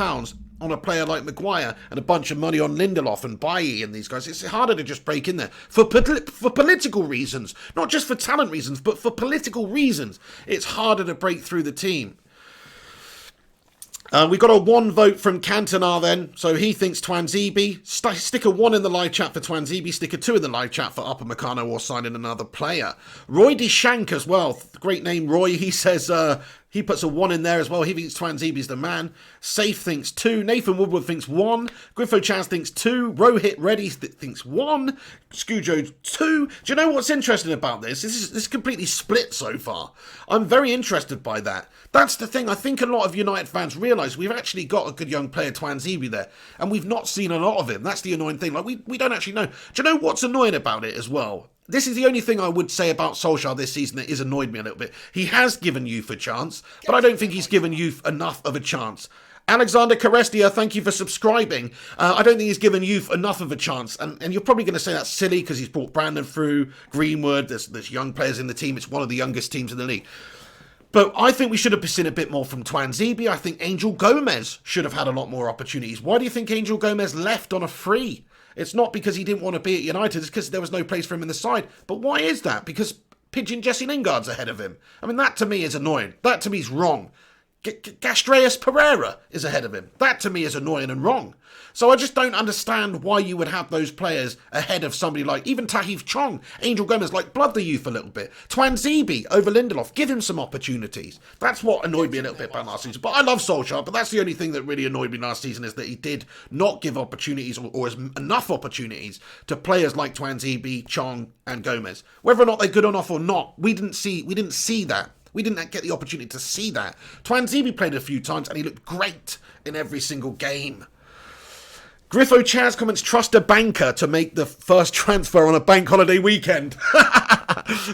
on a player like Maguire and a bunch of money on Lindelof and Bailly and these guys. It's harder to just break in there for political reasons, not just for talent reasons, but for political reasons. It's harder to break through the team. We got a 1 vote from Cantona then, so he thinks Tuanzebe. Stick a 1 in the live chat for Tuanzebe, stick a 2 in the live chat for Upamecano or signing another player. Roy Deshank as well, great name Roy, he says he puts a 1 in there as well. He thinks Tuanzebe's the man. Safe thinks 2. Nathan Woodward thinks 1. Griffo Chaz thinks 2. Rohit Reddy thinks 1. Scujo 2. Do you know what's interesting about this? This is completely split so far. I'm very interested by that. That's the thing. I think a lot of United fans realise we've actually got a good young player, Tuanzebe, there. And we've not seen a lot of him. That's the annoying thing. Like, we don't actually know. Do you know what's annoying about it as well? This is the only thing I would say about Solskjaer this season that has annoyed me a little bit. He has given youth a chance, but I don't think he's given youth enough of a chance. Alexander Carestia, thank you for subscribing. I don't think he's given youth enough of a chance. And you're probably going to say that's silly because he's brought Brandon through, Greenwood, there's young players in the team. It's one of the youngest teams in the league. But I think we should have seen a bit more from Tuanzebe. I think Angel Gomez should have had a lot more opportunities. Why do you think Angel Gomez left on a free? It's not because he didn't want to be at United, it's because there was no place for him in the side. But why is that? Because Pigeon Jesse Lingard's ahead of him. I mean, that to me is annoying. That to me is wrong. Gastreus Pereira is ahead of him. That to me is annoying and wrong. So I just don't understand why you would have those players ahead of somebody like even Tahith Chong, Angel Gomez, like blood the youth a little bit. Tuanzebe over Lindelof, give him some opportunities. That's what annoyed me a little bit about last season. But I love Solskjaer, but that's the only thing that really annoyed me last season is that he did not give opportunities or enough opportunities to players like Tuanzebe, Chong and Gomez. Whether or not they're good enough or not, we didn't see that. We didn't get the opportunity to see that. Tuanzebe played a few times and he looked great in every single game. Griffo Chaz comments, trust a banker to make the first transfer on a bank holiday weekend.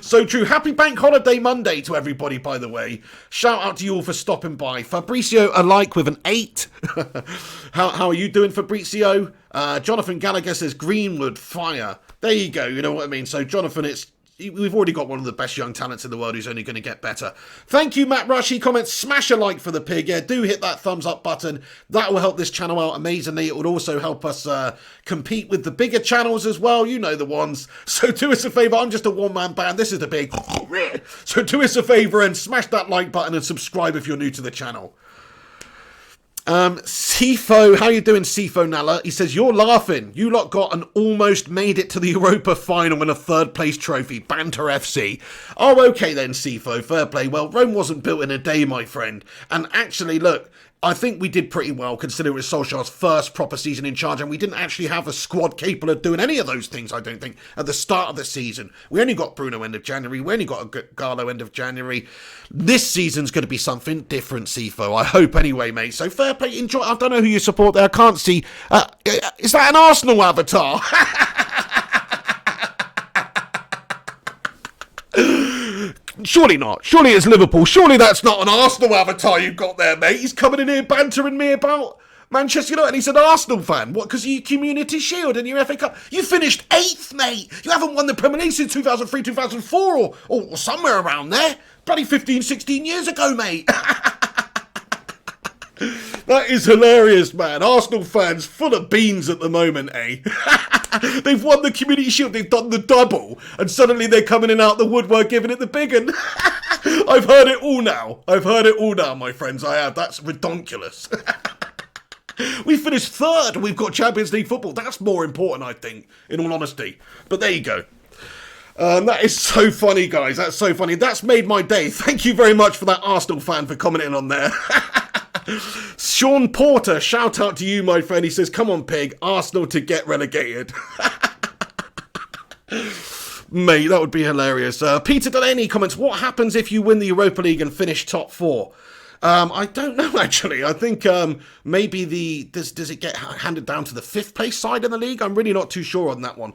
So true. Happy Bank Holiday Monday to everybody, by the way. Shout out to you all for stopping by. Fabricio alike with an 8. How are you doing, Fabricio? Jonathan Gallagher says Greenwood, fire. There you go, you know what I mean. So Jonathan, we've already got one of the best young talents in the world who's only going to get better. Thank you, Matt Rush. He comments, smash a like for the pig. Yeah, do hit that thumbs up button. That will help this channel out amazingly. It would also help us compete with the bigger channels as well. You know the ones. So do us a favour. I'm just a one-man band. This is the big. So do us a favour and smash that like button and subscribe if you're new to the channel. Sifo, how you doing, Sifo Nalla? He says, you're laughing. You lot got and almost made it to the Europa final and a third place trophy. Banter FC. Oh, okay then, Sifo. Fair play. Well, Rome wasn't built in a day, my friend. And actually, look, I think we did pretty well considering it was Solskjaer's first proper season in charge and we didn't actually have a squad capable of doing any of those things, I don't think, at the start of the season. We only got Bruno end of January. We only got a Garlo end of January. This season's going to be something different, Sifo. I hope anyway, mate. So fair play. Enjoy. I don't know who you support there. I can't see. Is that an Arsenal avatar? Surely not. Surely it's Liverpool. Surely that's not an Arsenal avatar you've got there, mate. He's coming in here bantering me about Manchester United and he's an Arsenal fan. What, because of your Community Shield and your FA Cup? You finished 8th, mate. You haven't won the Premier League since 2003, 2004 or somewhere around there. Bloody 15, 16 years ago, mate. That is hilarious, man. Arsenal fans full of beans at the moment, eh? They've won the Community Shield, they've done the double, and suddenly they're coming in out the woodwork giving it the big one. I've heard it all now. I've heard it all now, my friends. I have. That's ridiculous. We finished 3rd. We've got Champions League football. That's more important, I think, in all honesty. But there you go. That is so funny, guys. That's so funny. That's made my day. Thank you very much for that Arsenal fan for commenting on there. Sean Porter, shout out to you, my friend. He says, come on, Pig, Arsenal to get relegated. Mate, that would be hilarious. Peter Delaney comments, what happens if you win the Europa League and finish top 4? I don't know, actually. I think maybe does it get handed down to the 5th place side in the league? I'm really not too sure on that one.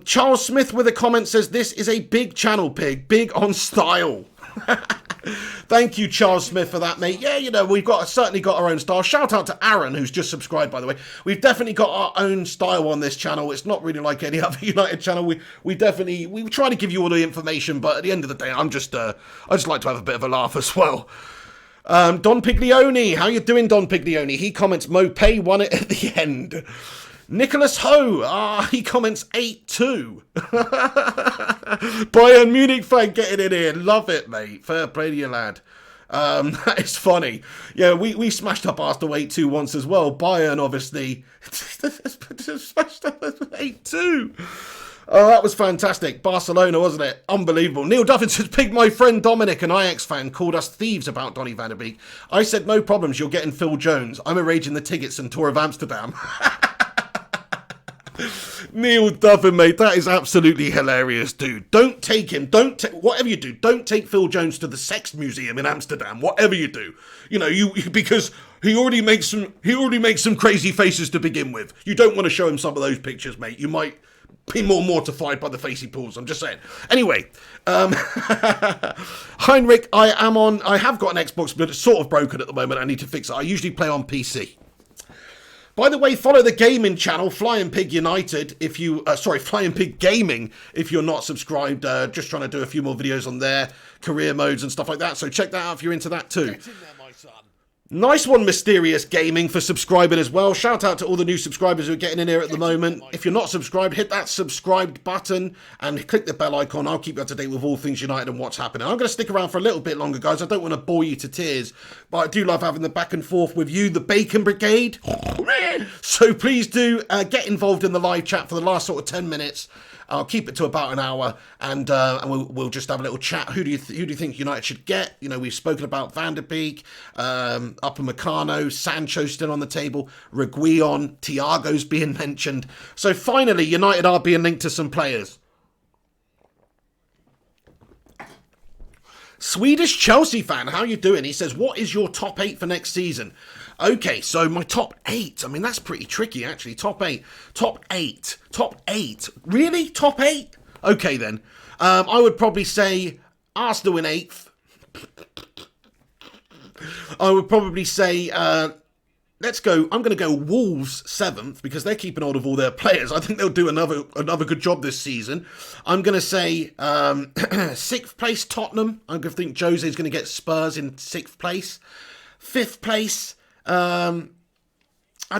Charles Smith with a comment says, this is a big channel, Pig. Big on style. Thank you, Charles Smith, for that, mate. Yeah, you know, we've certainly got our own style. Shout out to Aaron, who's just subscribed, by the way. We've definitely got our own style on this channel. It's not really like any other United channel. We try to give you all the information, but at the end of the day, I just like to have a bit of a laugh as well. Don Piglioni, how you doing, Don Piglioni? He comments, Mopay won it at the end. Nicholas Ho, he comments 8-2. Bayern Munich fan getting in here. Love it, mate. Fair play to you, lad. That is funny. Yeah, we smashed up Arsenal 8-2 once as well. Bayern, obviously, smashed up 8-2. Oh, that was fantastic. Barcelona, wasn't it? Unbelievable. Neil Duffin says, Pig, my friend Dominic, an Ajax fan, called us thieves about Donny van der Beek. I said, no problems, you're getting Phil Jones. I'm arranging the tickets and tour of Amsterdam. Neil Duffin, mate, that is absolutely hilarious, dude. Don't take him. Whatever you do, don't take Phil Jones to the Sex Museum in Amsterdam. Whatever you do, you know, because he already makes some crazy faces to begin with. You don't want to show him some of those pictures, mate. You might be more mortified by the face he pulls. I'm just saying. Anyway, Heinrich, I have got an Xbox, but it's sort of broken at the moment. I need to fix it. I usually play on PC. By the way, follow the gaming channel, Flying Pig United, Flying Pig Gaming, if you're not subscribed. Just trying to do a few more videos on their career modes and stuff like that. So check that out if you're into that too. Get in there, my son. Nice one, Mysterious Gaming, for subscribing as well. Shout out to all the new subscribers who are getting in here at the moment. If you're not subscribed, hit that subscribed button and click the bell icon. I'll keep you up to date with all things United and what's happening. I'm going to stick around for a little bit longer, guys. I don't want to bore you to tears, but I do love having the back and forth with you, the Bacon Brigade. So please do get involved in the live chat for the last sort of 10 minutes. I'll keep it to about an hour, and we'll just have a little chat. Who do you think United should get? You know, we've spoken about Van der Beek, Upamecano, Sancho still on the table, Reguilon, Thiago's being mentioned. So finally, United are being linked to some players. Swedish Chelsea fan, how you doing? He says, what is your top 8 for next season? Okay, so my top 8. I mean, that's pretty tricky, actually. Top 8. Really? Top 8? Okay, then. I would probably say Arsenal in 8th. I would probably say, I'm going to go Wolves 7th, because they're keeping hold of all their players. I think they'll do another good job this season. I'm going to say 6th place Tottenham. I think Jose's going to get Spurs in 6th place. 5th place, I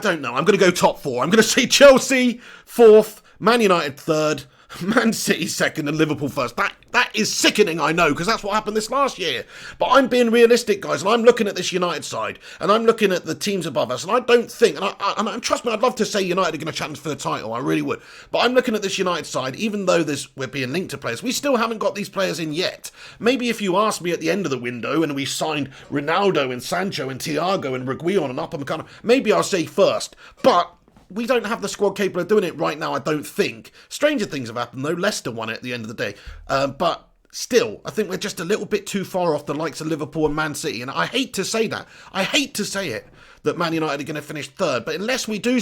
don't know. I'm going to go top 4. I'm going to say Chelsea 4th, Man United 3rd, Man City 2nd, and Liverpool 1st. That is sickening, I know, because that's what happened this last year. But I'm being realistic, guys, and I'm looking at this United side, and I'm looking at the teams above us, and I don't think, and trust me, I'd love to say United are going to challenge for the title, I really would. But I'm looking at this United side, even though we're being linked to players, we still haven't got these players in yet. Maybe if you asked me at the end of the window, and we signed Ronaldo and Sancho and Thiago and Reguilon and Upamecano, maybe I'll say first. But we don't have the squad capable of doing it right now, I don't think. Stranger things have happened, though. Leicester won it at the end of the day. But still, I think we're just a little bit too far off the likes of Liverpool and Man City. And I hate to say that. I hate to say it, that Man United are going to finish 3rd. But unless we do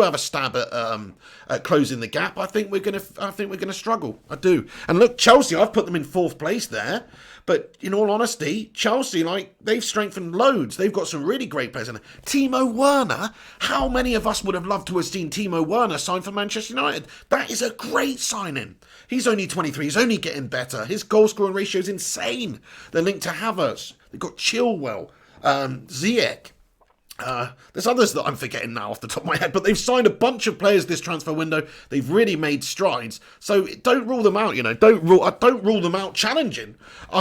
have a stab at closing the gap, I think we're going to struggle. I do. And look, Chelsea, I've put them in 4th place there. But in all honesty, Chelsea, they've strengthened loads. They've got some really great players in there. Timo Werner, how many of us would have loved to have seen Timo Werner sign for Manchester United? That is a great signing. He's only 23. He's only getting better. His goal-scoring ratio is insane. They're linked to Havertz. They've got Chilwell, Ziyech. There's others that I'm forgetting now off the top of my head, but they've signed a bunch of players this transfer window. They've really made strides. So don't rule them out, Don't rule them out challenging.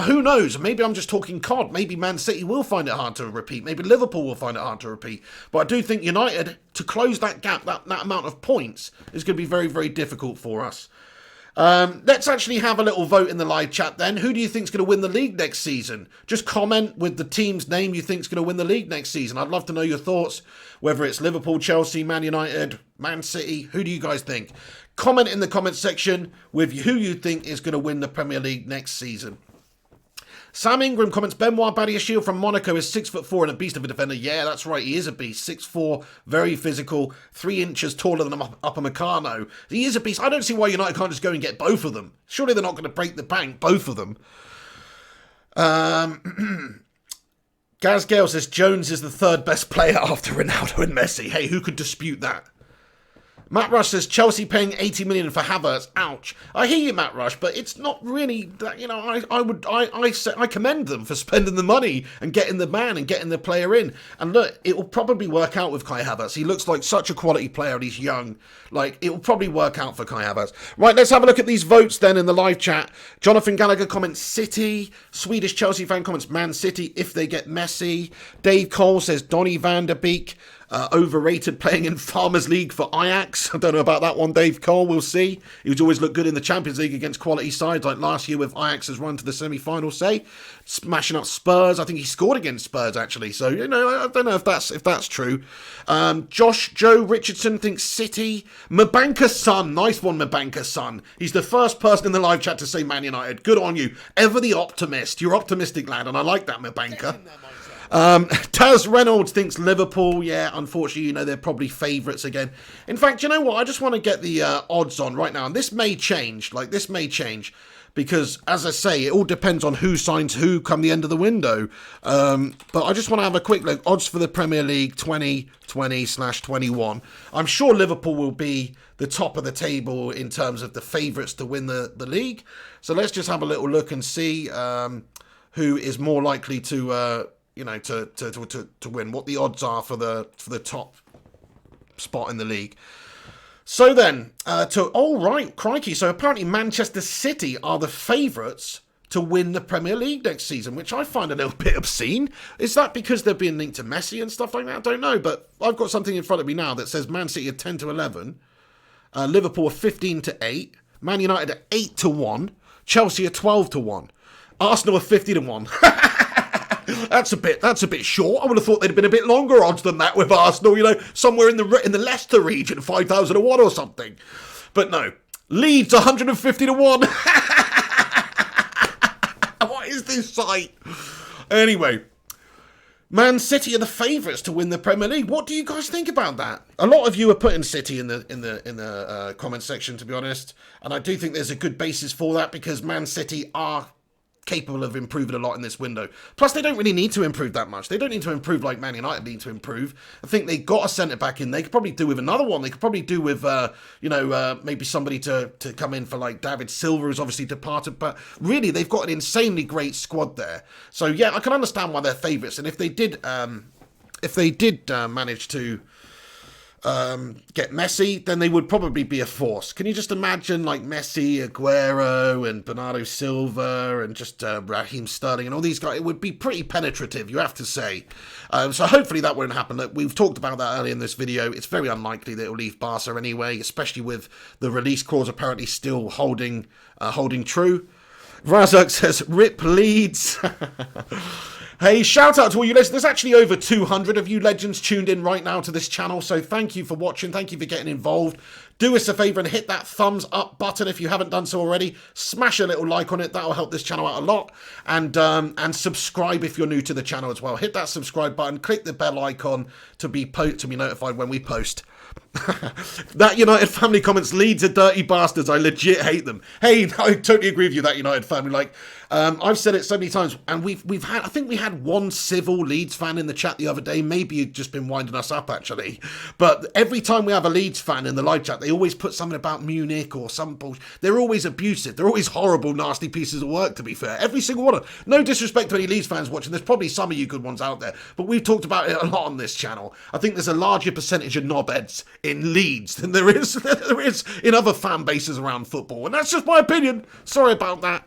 Who knows? Maybe I'm just talking COD. Maybe Man City will find it hard to repeat. Maybe Liverpool will find it hard to repeat. But I do think United, to close that gap, that amount of points, is going to be very, very difficult for us. Let's actually have a little vote in the live chat then. Who do you think's going to win the league next season? Just comment with the team's name you think's going to win the league next season. I'd love to know your thoughts, whether it's Liverpool, Chelsea, Man United, Man City. Who do you guys think? Comment in the comment section with who you think is going to win the Premier League next season. Sam Ingram comments, Benoit Badiashile from Monaco is 6'4" and a beast of a defender. Yeah, that's right. He is a beast. 6'4", very physical, 3 inches taller than Upamecano. He is a beast. I don't see why United can't just go and get both of them. Surely they're not going to break the bank, both of them. Gaz Gale says Jones is the 3rd best player after Ronaldo and Messi. Hey, who could dispute that? Matt Rush says Chelsea paying 80 million for Havertz. Ouch. I hear you, Matt Rush, but it's not really that. You know, I commend them for spending the money and getting the man and getting the player in. And look, it will probably work out with Kai Havertz. He looks like such a quality player and he's young. Like, it will probably work out for Kai Havertz. Right, let's have a look at these votes then in the live chat. Jonathan Gallagher comments City. Swedish Chelsea fan comments Man City if they get Messi. Dave Cole says Donny van der Beek. Overrated, playing in Farmers League for Ajax. I don't know about that one, Dave Cole. We'll see. He would always look good in the Champions League against quality sides, like last year with Ajax's run to the semi-final, say. Smashing up Spurs. I think he scored against Spurs, actually. So, you know, I don't know if that's true. Joe Richardson thinks City. Mabanka's son. Nice one, Mabanka's son. He's the first person in the live chat to say Man United. Good on you. Ever the optimist. You're optimistic, lad, and I like that, Mabanka. Taz Reynolds thinks Liverpool. Yeah, unfortunately, you know, they're probably favourites again. In fact, you know what? I just want to get the odds on right now. And this may change. Because, as I say, it all depends on who signs who come the end of the window. But I just want to have a quick look. Odds for the Premier League 2020/21. I'm sure Liverpool will be the top of the table in terms of the favourites to win the league. So let's just have a little look and see who is more likely to... to win, what the odds are for the top spot in the league. So then, crikey. So apparently Manchester City are the favourites to win the Premier League next season, which I find a little bit obscene. Is that because they're being linked to Messi and stuff like that? I don't know, but I've got something in front of me now that says Man City are 10-11, Liverpool are 15-8, Man United are 8-1, Chelsea are 12-1, Arsenal are 50-1. That's a bit short. I would have thought they'd have been a bit longer odds than that with Arsenal, you know, somewhere in the Leicester region, 5,001 or something. But no, Leeds 150-1. What is this site? Anyway, Man City are the favourites to win the Premier League. What do you guys think about that? A lot of you are putting City in the comment section, to be honest, and I do think there's a good basis for that because Man City are capable of improving a lot in this window. Plus, they don't really need to improve that much. They don't need to improve like Man United need to improve. I think they got a centre-back in. They could probably do with another one. They could probably do with, maybe somebody to come in for, like, David Silva, who's obviously departed. But really, they've got an insanely great squad there. So, yeah, I can understand why they're favourites. And if they did manage to get Messi, then they would probably be a force. Can you just imagine like Messi, Aguero and Bernardo Silva and just Raheem Sterling and all these guys? It would be pretty penetrative, you have to say. So hopefully that won't happen. Look, we've talked about that earlier in this video. It's very unlikely that it'll leave Barca anyway, especially with the release clause apparently still holding true. Razak says, rip Leeds. Hey, shout out to all you listeners. There's actually over 200 of you legends tuned in right now to this channel, so thank you for watching. Thank you for getting involved. Do us a favour and hit that thumbs up button if you haven't done so already. Smash a little like on it. That'll help this channel out a lot. And subscribe if you're new to the channel as well. Hit that subscribe button. Click the bell icon to be notified when we post. That United family comments, Leeds are dirty bastards. I legit hate them. Hey, I totally agree with you, that United family. Like, I've said it so many times, and we had one civil Leeds fan in the chat the other day. Maybe you've just been winding us up, actually. But every time we have a Leeds fan in the live chat, they always put something about Munich or some bullshit. They're always abusive. They're always horrible, nasty pieces of work, to be fair. Every single one of them. No disrespect to any Leeds fans watching. There's probably some of you good ones out there. But we've talked about it a lot on this channel. I think there's a larger percentage of knobheads in Leeds than there is in other fan bases around football. And that's just my opinion. Sorry about that.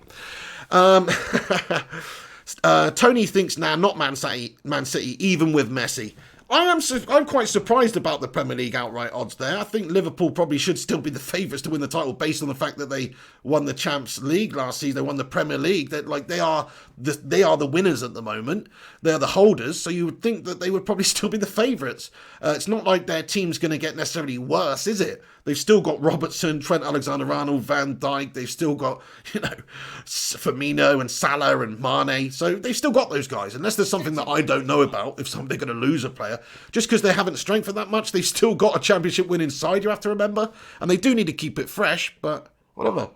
Tony thinks, not Man City, even with Messi. I'm quite surprised about the Premier League outright odds there. I think Liverpool probably should still be the favourites to win the title based on the fact that they won the Champions League last season. They won the Premier League. They are the winners at the moment. They're the holders. So you would think that they would probably still be the favourites. It's not like their team's going to get necessarily worse, is it? They've still got Robertson, Trent Alexander-Arnold, Van Dijk. They've still got, Firmino and Salah and Mane. So they've still got those guys. Unless there's something that I don't know about, if they're going to lose a player. Just because they haven't strengthened that much, they've still got a championship win inside, you have to remember. And they do need to keep it fresh, but whatever.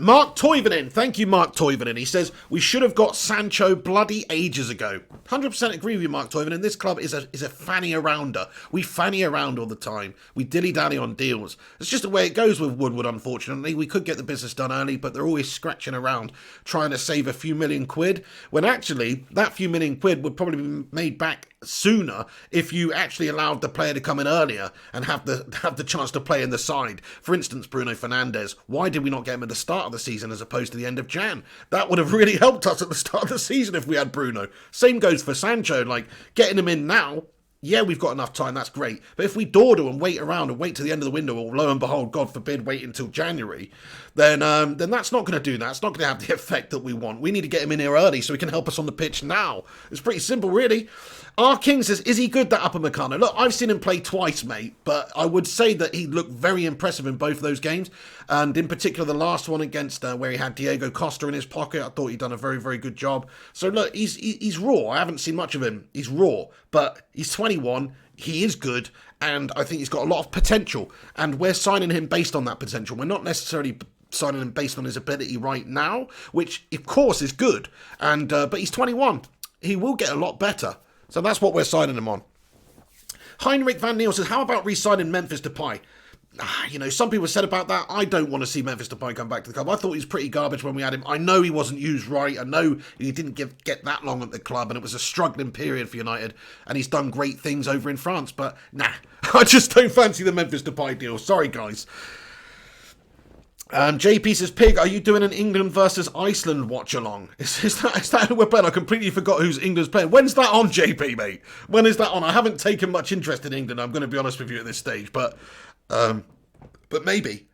Mark Toivonen, thank you Mark Toivonen. He says, we should have got Sancho bloody ages ago. 100% agree with you, Mark Toivonen. This club is a fanny arounder. We fanny around all the time. We dilly-dally on deals. It's just the way it goes with Woodward, unfortunately. We could get the business done early, but they're always scratching around trying to save a few million quid, when actually that few million quid would probably be made back sooner if you actually allowed the player to come in earlier and have the chance to play in the side. For instance, Bruno Fernandes. Why did we not get him at the start of the season as opposed to the end of Jan? That would have really helped us at the start of the season if we had Bruno. Same goes for Sancho. Like, getting him in now, yeah, we've got enough time, that's great. But if we dawdle and wait around and wait to the end of the window, or lo and behold, God forbid, wait until January, then that's not going to do that. It's not going to have the effect that we want. We need to get him in here early so he can help us on the pitch now. It's pretty simple, really. R. King says, is he good, that Upamecano? Look, I've seen him play twice, mate, but I would say that he looked very impressive in both of those games, and in particular the last one against where he had Diego Costa in his pocket. I thought he'd done a very, very good job. So look, he's raw. I haven't seen much of him. He's raw, but he's 21. He is good, and I think he's got a lot of potential, and we're signing him based on that potential. We're not necessarily signing him based on his ability right now, which of course is good, and but he's 21. He will get a lot better. So that's what we're signing him on. Heinrich Van Niel says, how about re-signing Memphis Depay? Some people said about that. I don't want to see Memphis Depay come back to the club. I thought he was pretty garbage when we had him. I know he wasn't used right. I know he didn't get that long at the club, and it was a struggling period for United, and he's done great things over in France. But nah, I just don't fancy the Memphis Depay deal. Sorry, guys. JP says, Pig, are you doing an England versus Iceland watch along? Is that who we're playing? I completely forgot who's England's playing. When's that on, JP, mate? When is that on? I haven't taken much interest in England, I'm going to be honest with you at this stage, but maybe.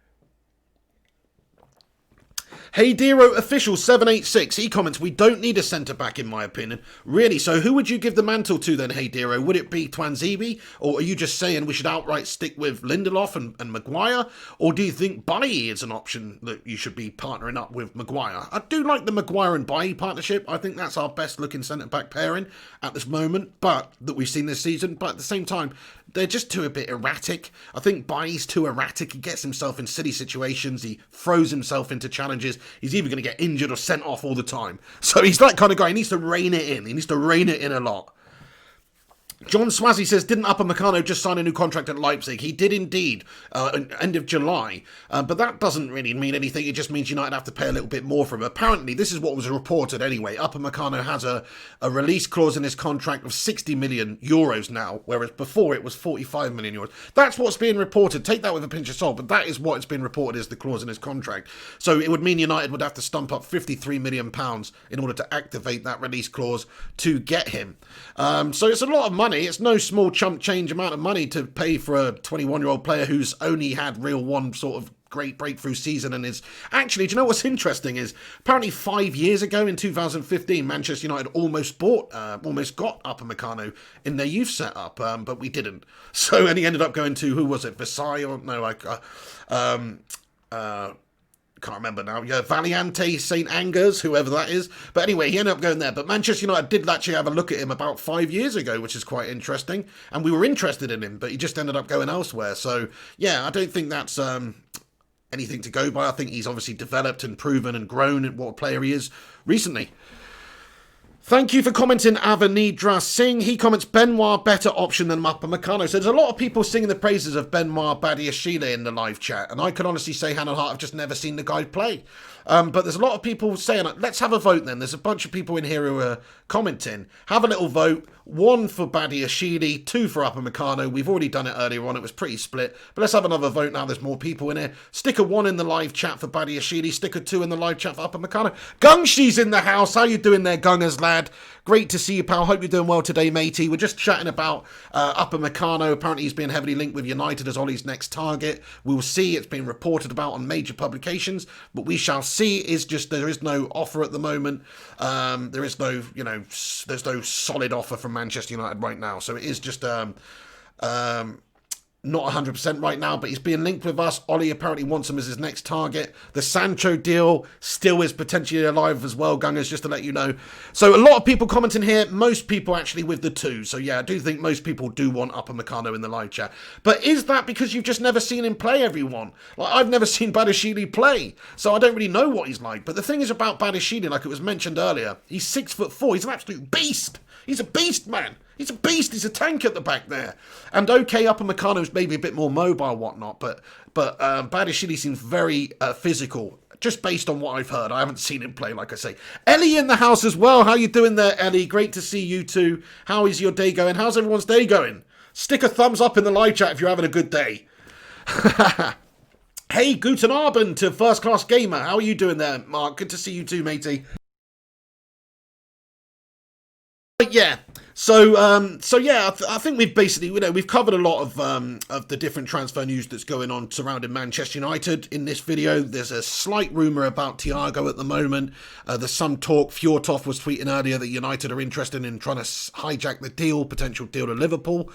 Hey Dero Official 786, he comments, we don't need a centre-back in my opinion. Really, so who would you give the mantle to then, Hey Dero? Would it be Tuanzebe? Or are you just saying we should outright stick with Lindelof and Maguire? Or do you think Bailly is an option that you should be partnering up with Maguire? I do like the Maguire and Bailly partnership. I think that's our best looking centre-back pairing at this moment, but that we've seen this season. But at the same time, they're just too a bit erratic. I think Bailly's too erratic. He gets himself in silly situations. He throws himself into challenges. He's either going to get injured or sent off all the time. So he's that kind of guy. He needs to rein it in. He needs to rein it in a lot. John Swazzy says, didn't Upamecano just sign a new contract at Leipzig? He did indeed, end of July. But that doesn't really mean anything. It just means United have to pay a little bit more for him. Apparently, this is what was reported anyway. Upamecano has a release clause in his contract of 60 million euros now, whereas before it was 45 million euros. That's what's being reported. Take that with a pinch of salt, but that is what it's been reported as the clause in his contract. So it would mean United would have to stump up £53 million in order to activate that release clause to get him. So it's a lot of money. It's no small chump change amount of money to pay for a 21-year-old player who's only had one sort of great breakthrough season and is... Actually, do you know what's interesting is apparently 5 years ago in 2015, Manchester United almost got Upamecano in their youth setup, but we didn't. So, and he ended up going to, who was it, Versailles? Or no, can't remember now. Yeah, Valiante St. Angers, whoever that is. But anyway, he ended up going there. But Manchester United did actually have a look at him about 5 years ago, which is quite interesting. And we were interested in him, but he just ended up going elsewhere. So, yeah, I don't think that's anything to go by. I think he's obviously developed and proven and grown in what a player he is recently. Thank you for commenting, Avanidra Singh. He comments, Benoit better option than Upamecano. So there's a lot of people singing the praises of Benoit Badiashile in the live chat. And I can honestly say, hand on heart, I've just never seen the guy play. But there's a lot of people saying, let's have a vote then. There's a bunch of people in here who are commenting. Have a little vote. 1 for Badiashile, 2 for Upamecano. We've already done it earlier on. It was pretty split. But let's have another vote now. There's more people in here. Stick a 1 in the live chat for Badiashile. Stick a 2 in the live chat for Upamecano. Gungshi's in the house. How you doing there, Gungers lad? lad. Great to see you, pal. Hope you're doing well today, matey. We're just chatting about Upamecano. Apparently, he's been heavily linked with United as Ollie's next target. We'll see. It's been reported about on major publications, but we shall see. It's just there is no offer at the moment. There is no, there's no solid offer from Manchester United right now. So it is just not 100% right now, but he's being linked with us. Ollie apparently wants him as his next target. The Sancho deal still is potentially alive as well, Gungers, just to let you know. So a lot of people commenting here, most people actually with the two. So yeah, I do think most people do want Upamecano in the live chat. But is that because you've just never seen him play, everyone? Like, I've never seen Badiashile play, so I don't really know what he's like. But the thing is about Badiashile, like it was mentioned earlier, he's 6'4". He's an absolute beast. He's a beast, man. He's a beast. He's a tank at the back there. And okay, Upamecano's maybe a bit more mobile, whatnot, but Badiashile seems very physical, just based on what I've heard. I haven't seen him play, like I say. Ellie in the house as well. How you doing there, Ellie? Great to see you too. How is your day going? How's everyone's day going? Stick a thumbs up in the live chat if you're having a good day. Hey, guten Abend to First Class Gamer. How are you doing there, Mark? Good to see you too, matey. But yeah, so yeah, I think we've basically, we've covered a lot of the different transfer news that's going on surrounding Manchester United in this video. There's a slight rumour about Thiago at the moment. There's some talk. Fjortov was tweeting earlier that United are interested in trying to hijack the deal, potential deal to Liverpool.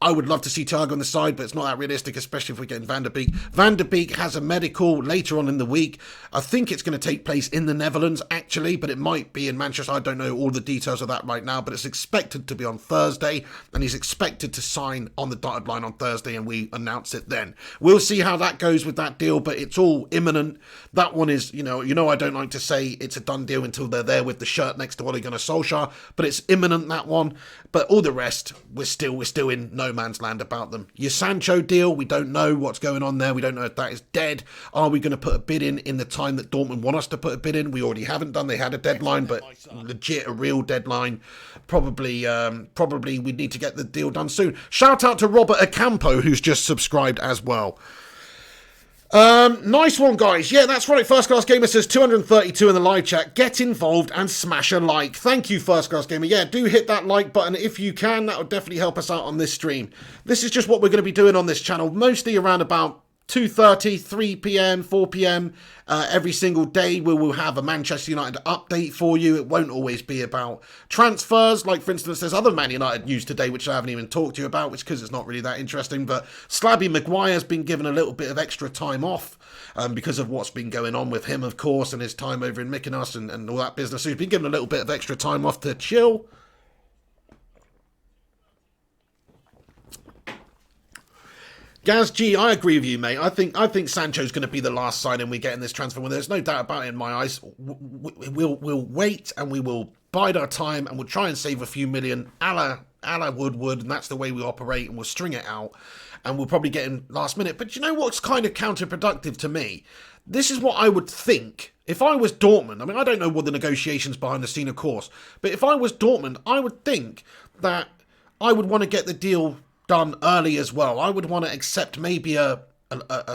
I would love to see Thiago on the side, but it's not that realistic, especially if we're getting Van der Beek. Van der Beek has a medical later on in the week. I think it's going to take place in the Netherlands, actually, but it might be in Manchester. I don't know all the details of that right now, but it's expected to be on Thursday, and he's expected to sign on the dotted line on Thursday, and we announce it then. We'll see how that goes with that deal, but it's all imminent. That one is, I don't like to say it's a done deal until they're there with the shirt next to Ole Gunnar Solskjaer, but it's imminent, that one. But all the rest, we're still in no man's land about them. Your Sancho deal, we don't know what's going on there. We don't know if that is dead. Are we going to put a bid in the time that Dortmund want us to put a bid in? We already haven't done. They had a deadline, but legit a real deadline. Probably we need to get the deal done soon. Shout out to Robert Acampo, who's just subscribed as well. Nice one, guys. Yeah, that's right. First Class Gamer says 232 in the live chat. Get involved and smash a like. Thank you, First Class Gamer. Yeah, do hit that like button if you can. That would definitely help us out on this stream. This is just what we're going to be doing on this channel, mostly around about 2:30, 3 p.m, 4 p.m. Every single day we will have a Manchester United update for you. It won't always be about transfers. Like, for instance, there's other Man United news today which I haven't even talked to you about, which because it's not really that interesting. But Slabby Maguire's been given a little bit of extra time off because of what's been going on with him, of course, and his time over in Mykonos and all that business. So he's been given a little bit of extra time off to chill. Gaz G, I agree with you, mate. I think Sancho's going to be the last signing we get in this transfer window. There's no doubt about it in my eyes. We'll wait and we will bide our time and we'll try and save a few million a la Woodward, and that's the way we operate, and we'll string it out and we'll probably get in last minute. But you know what's kind of counterproductive to me? This is what I would think. If I was Dortmund, I mean, I don't know what the negotiations behind the scene, of course, but if I was Dortmund, I would think that I would want to get the deal done early as well. I would want to accept maybe a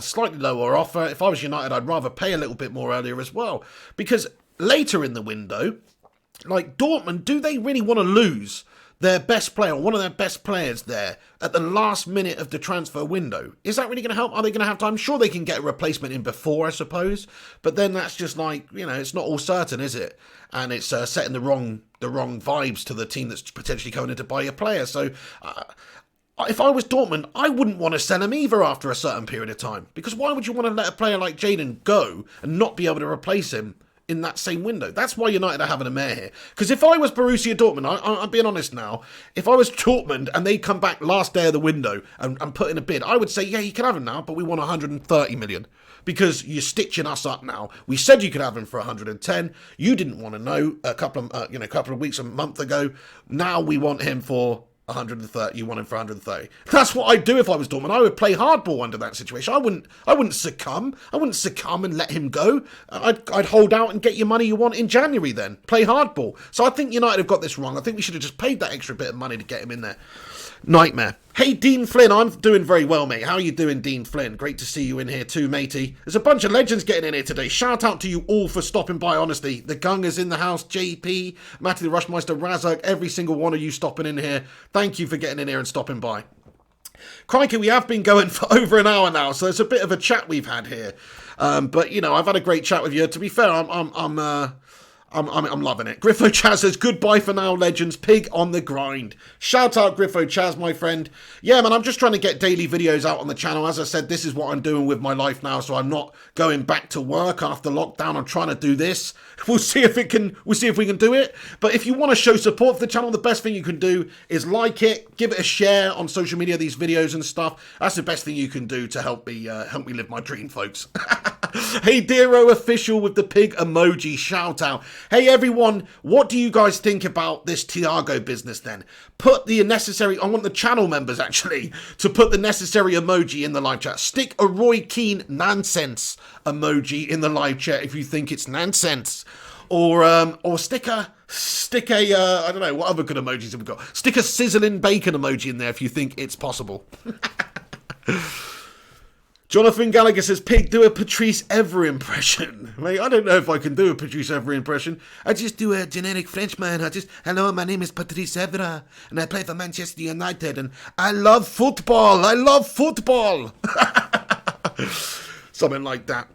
slightly lower offer. If I was United, I'd rather pay a little bit more earlier as well. Because later in the window, like Dortmund, do they really want to lose their best player, or one of their best players there at the last minute of the transfer window? Is that really going to help? Are they going to have time? Sure, they can get a replacement in before, I suppose. But then that's just like, it's not all certain, is it? And it's setting the wrong vibes to the team that's potentially coming in to buy your player. So if I was Dortmund, I wouldn't want to sell him either after a certain period of time. Because why would you want to let a player like Jadon go and not be able to replace him in that same window? That's why United are having a mare here. Because if I was Borussia Dortmund, I'm being honest now, if I was Dortmund and they come back last day of the window and put in a bid, I would say, yeah, you can have him now, but we want 130 million. Because you're stitching us up now. We said you could have him for 110. You didn't want to know a couple of weeks, a month ago. Now we want him for 130. You want him for 130. That's what I'd do if I was Dortmund. I would play hardball under that situation. I wouldn't succumb. I wouldn't succumb and let him go. I'd hold out and get your money you want in January then. Play hardball. So I think United have got this wrong. I think we should have just paid that extra bit of money to get him in there. Nightmare. Hey, Dean Flynn, I'm doing very well, mate. How are you doing, Dean Flynn? Great to see you in here too, matey. There's a bunch of legends getting in here today. Shout out to you all for stopping by, honestly. The Gunga's in the house, JP, Matty the Rushmeister, Razak, every single one of you stopping in here. Thank you for getting in here and stopping by. Crikey, we have been going for over an hour now, so it's a bit of a chat we've had here. But, you know, I've had a great chat with you. To be fair, I'm loving it. Griffo Chaz says, goodbye for now, legends. Pig on the grind. Shout out Griffo Chaz, my friend. Yeah, man, I'm just trying to get daily videos out on the channel. As I said, this is what I'm doing with my life now, so I'm not going back to work after lockdown. I'm trying to do this. We'll see if we can do it. But if you want to show support for the channel, the best thing you can do is like it, give it a share on social media, these videos and stuff. That's the best thing you can do to help me live my dream, folks. Hey, Dero official with the pig emoji, shout out. Hey everyone, what do you guys think about this Thiago business then? Put the necessary, I want the channel members actually to put the necessary emoji in the live chat. Stick a Roy Keane nonsense emoji in the live chat if you think it's nonsense. Or stick a I don't know, what other good emojis have we got? Stick a sizzling bacon emoji in there if you think it's possible. Jonathan Gallagher says, Pig, do a Patrice Evra impression. Mate, I don't know if I can do a Patrice Evra impression. I just do a generic Frenchman. Hello, my name is Patrice Evra, and I play for Manchester United, and I love football. I love football. Something like that.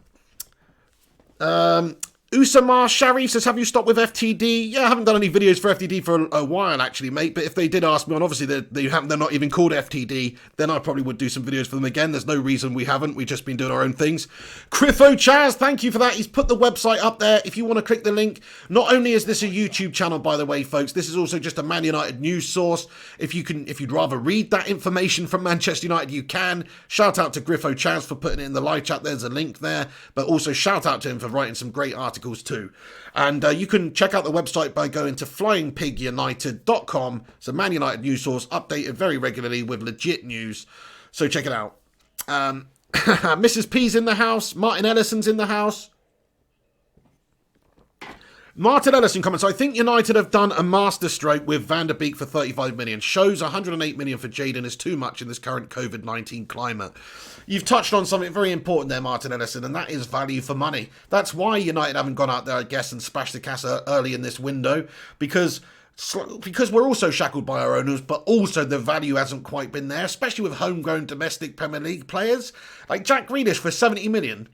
Usamar Sharif says, have you stopped with FTD? Yeah, I haven't done any videos for FTD for a while, actually, mate. But if they did ask me, and obviously they're not even called FTD, then I probably would do some videos for them again. There's no reason we haven't. We've just been doing our own things. Criffo Chaz, thank you for that. He's put the website up there. If you want to click the link, not only is this a YouTube channel, by the way, folks, this is also just a Man United news source. If you'd rather read that information from Manchester United, you can. Shout out to Griffo Chaz for putting it in the live chat. There's a link there. But also shout out to him for writing some great articles too. And you can check out the website by going to flyingpigunited.com. It's a Man United news source, updated very regularly with legit news. So check it out. Mrs. P's in the house. Martin Ellison's in the house. Martin Ellison comments, I think United have done a masterstroke with Van der Beek for 35 million. Shows 108 million for Jadon is too much in this current COVID-19 climate. You've touched on something very important there, Martin Ellison, and that is value for money. That's why United haven't gone out there, I guess, and splashed the cash early in this window, because we're also shackled by our owners, but also the value hasn't quite been there, especially with homegrown domestic Premier League players. Like Jack Grealish for 70 million.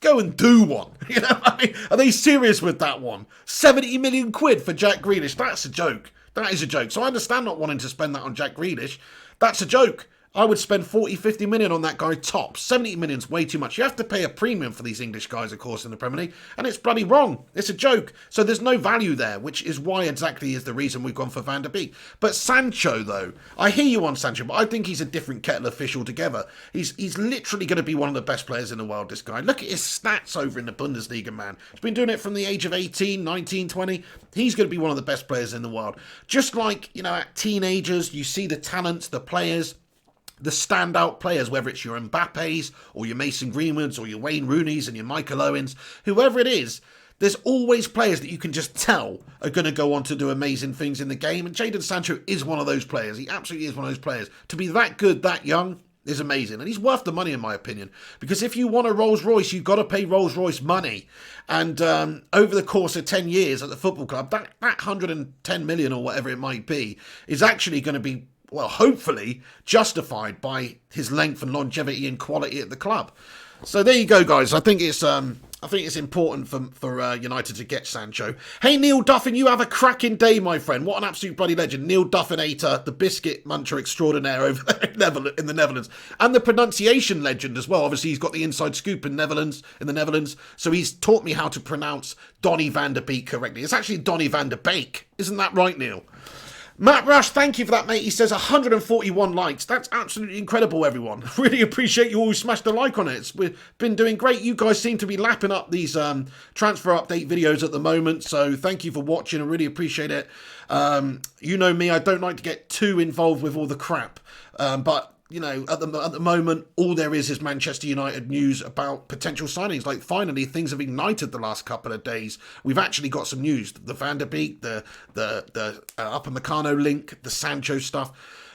Go and do one. You know, I mean, are they serious with that one? 70 million quid for Jack Grealish. That's a joke. That is a joke. So I understand not wanting to spend that on Jack Grealish. That's a joke. I would spend 40, 50 million on that guy top. 70 million's way too much. You have to pay a premium for these English guys, of course, in the Premier League. And it's bloody wrong. It's a joke. So there's no value there, which is why exactly is the reason we've gone for Van der Beek. But Sancho, though, I hear you on Sancho, but I think he's a different kettle of fish altogether. He's literally going to be one of the best players in the world, this guy. Look at his stats over in the Bundesliga, man. He's been doing it from the age of 18, 19, 20. He's going to be one of the best players in the world. Just like, you know, at teenagers, you see the talents, the players, the standout players, whether it's your Mbappes or your Mason Greenwoods or your Wayne Rooneys and your Michael Owens, whoever it is, there's always players that you can just tell are going to go on to do amazing things in the game. And Jadon Sancho is one of those players. He absolutely is one of those players. To be that good, that young, is amazing. And he's worth the money, in my opinion. Because if you want a Rolls Royce, you've got to pay Rolls Royce money. And over the course of 10 years at the football club, that 110 million or whatever it might be is actually going to be, well, hopefully justified by his length and longevity and quality at the club. So there you go, guys. I think it's important for United to get Sancho. Hey, Neil Duffin, you have a cracking day, my friend. What an absolute bloody legend. Neil Duffinator, the biscuit muncher extraordinaire over there in the Netherlands. And the pronunciation legend as well. Obviously, he's got the inside scoop in the Netherlands. So he's taught me how to pronounce Donny van der Beek correctly. It's actually Donny van der Beek. Isn't that right, Neil? Matt Rush, thank you for that, mate. He says 141 likes. That's absolutely incredible, everyone. Really appreciate you all smashed a like on it. We've been doing great. You guys seem to be lapping up these transfer update videos at the moment, so thank you for watching. I really appreciate it. You know me, I don't like to get too involved with all the crap, but you know, at the moment, all there is Manchester United news about potential signings. Like, finally, things have ignited the last couple of days. We've actually got some news. The Van der Beek, the Upamecano link, the Sancho stuff.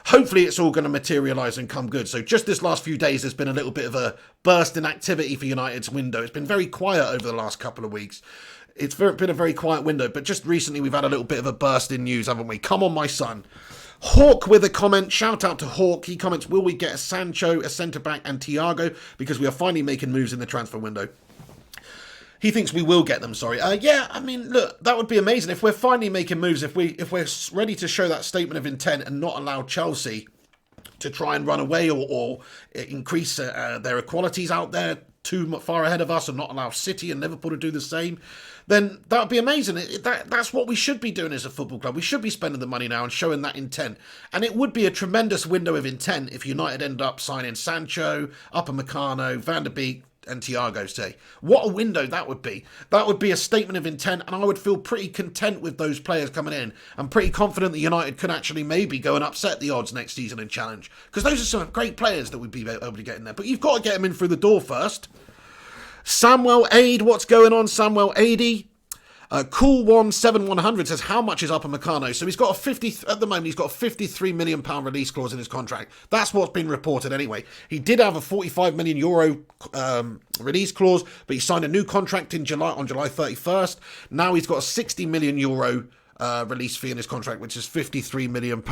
hopefully it's all going to materialise and come good. So just this last few days, there's been a little bit of a burst in activity for United's window. It's been very quiet over the last couple of weeks. It's been a very quiet window, but just recently we've had a little bit of a burst in news, haven't we? Come on, my son. Hawk with a comment. Shout out to Hawk. He comments, will we get a Sancho, a centre-back and Thiago? Because we are finally making moves in the transfer window. He thinks we will get them, sorry. Yeah, I mean, look, that would be amazing. If we're finally making moves, if we're ready to show that statement of intent and not allow Chelsea to try and run away or increase their equalities out there too far ahead of us and not allow City and Liverpool to do the same, then that would be amazing. That's what we should be doing as a football club. We should be spending the money now and showing that intent. And it would be a tremendous window of intent if United end up signing Sancho, Upamecano, Van der Beek, and Thiago, say. What a window that would be. That would be a statement of intent, and I would feel pretty content with those players coming in. I'm pretty confident that United could actually maybe go and upset the odds next season and challenge, because those are some great players that we'd be able to get in there. But you've got to get them in through the door first. Samuel Aid, what's going on, Samuel Aidy? Cool17100 says, how much is Upamecano? So he's got at the moment, he's got a £53 million release clause in his contract. That's what's been reported anyway. He did have a €45 million release clause, but he signed a new contract on July 31st. Now he's got a €60 million release fee in his contract, which is £53 million.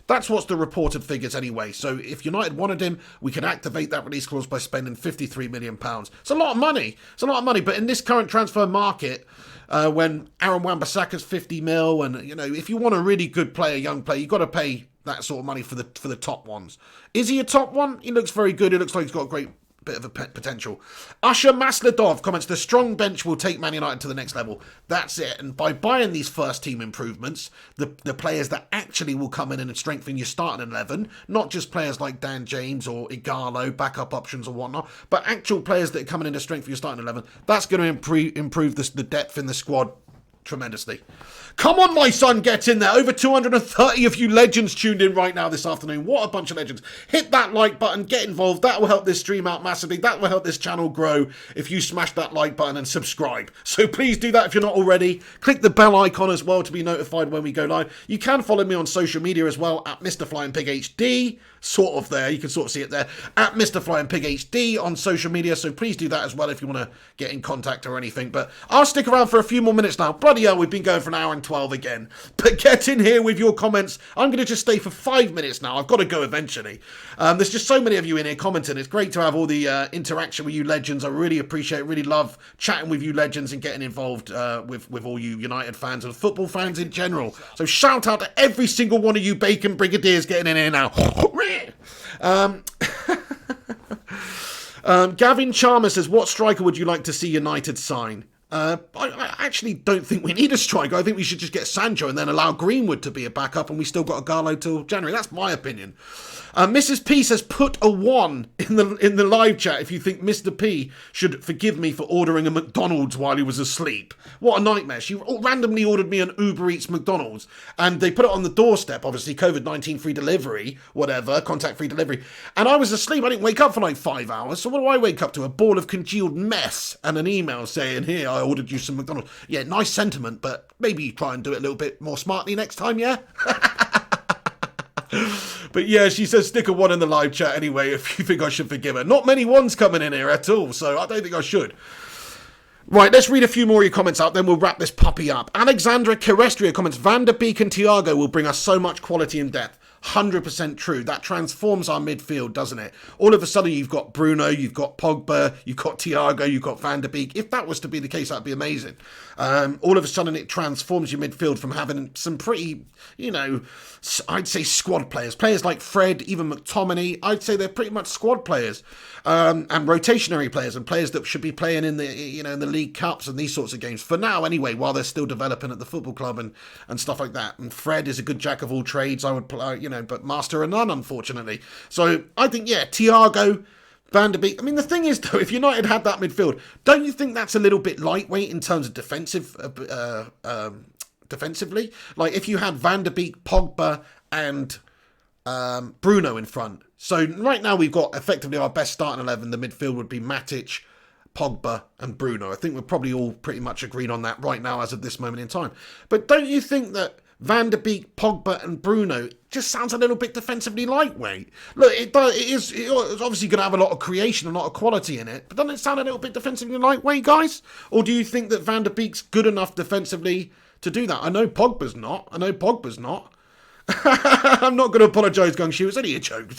That's what's the reported figures anyway. So if United wanted him, we could activate that release clause by spending £53 million. It's a lot of money. It's a lot of money. But in this current transfer market, when Aaron Wan-Bissaka's 50 mil, and if you want a really good player, young player, you've got to pay that sort of money for the top ones. Is he a top one? He looks very good. He looks like he's got a great bit of a potential. Usher Masladov comments, the strong bench will take Man United to the next level. That's it. And by buying these first team improvements, the players that actually will come in and strengthen your starting 11, not just players like Dan James or Igalo, backup options or whatnot, but actual players that are coming in to strengthen your starting 11, that's going to improve the depth in the squad tremendously. Come on, my son, get in there. Over 230 of you legends tuned in right now this afternoon. What a bunch of legends. Hit that like button, get involved. That will help this stream out massively. That will help this channel grow if you smash that like button and subscribe. So please do that if you're not already. Click the bell icon as well to be notified when we go live. You can follow me on social media as well at Mr. Flying Pig HD. Sort of there. You can sort of see it there. At Mr. Flying Pig HD on social media. So please do that as well if you want to get in contact or anything. But I'll stick around for a few more minutes now. Bloody hell, we've been going for an hour and 12 again. But get in here with your comments. I'm going to just stay for 5 minutes now. I've got to go eventually. There's just so many of you in here commenting. It's great to have all the interaction with you legends. I really appreciate it. Really love chatting with you legends and getting involved with all you United fans and football fans in general. So shout out to every single one of you Bacon Brigadiers getting in here now. Gavin Chalmers says, what striker would you like to see United sign? I actually don't think we need a striker. I think we should just get Sancho and then allow Greenwood to be a backup, and we still got a Gallo till January. That's my opinion. Mrs. P says, put a 1 in the live chat if you think Mr. P should forgive me for ordering a McDonald's while he was asleep. What a nightmare. She randomly ordered me an Uber Eats McDonald's, and they put it on the doorstep, obviously COVID-19 free delivery, whatever, contact free delivery. And I was asleep. I didn't wake up for like 5 hours. So what do I wake up to? A ball of congealed mess and an email saying, here, I ordered you some McDonald's. Yeah, nice sentiment, but maybe try and do it a little bit more smartly next time, yeah? But yeah, she says stick a 1 in the live chat anyway if you think I should forgive her. Not many ones coming in here at all, so I don't think I should. Right, let's read a few more of your comments out, then we'll wrap this puppy up. Alexandra Kerestria comments, Van der Beek and Thiago will bring us so much quality and depth. 100% true. That transforms our midfield, doesn't it? All of a sudden, you've got Bruno, you've got Pogba, you've got Thiago, you've got Van der Beek. If that was to be the case, that'd be amazing. All of a sudden, it transforms your midfield from having some pretty, I'd say squad players. Players like Fred, even McTominay. I'd say they're pretty much squad players. And rotationary players and players that should be playing in the, in the League Cups and these sorts of games. For now, anyway, while they're still developing at the football club and stuff like that. And Fred is a good jack of all trades, I would play, but master of none, unfortunately. So I think, Thiago, Van der Beek. I mean, the thing is, though, if United had that midfield, don't you think that's a little bit lightweight in terms of defensively? Like, if you had Van der Beek, Pogba, and Bruno in front. So right now we've got effectively our best starting 11. The midfield would be Matic, Pogba, and Bruno. I think we're probably all pretty much agreed on that right now as of this moment in time. But don't you think that Van der Beek, Pogba and Bruno just sounds a little bit defensively lightweight. Look, it's obviously going to have a lot of creation, a lot of quality in it, but doesn't it sound a little bit defensively lightweight, guys? Or do you think that Van der Beek's good enough defensively to do that? I know Pogba's not. I'm not going to apologise, Gungshu. It's only a joke.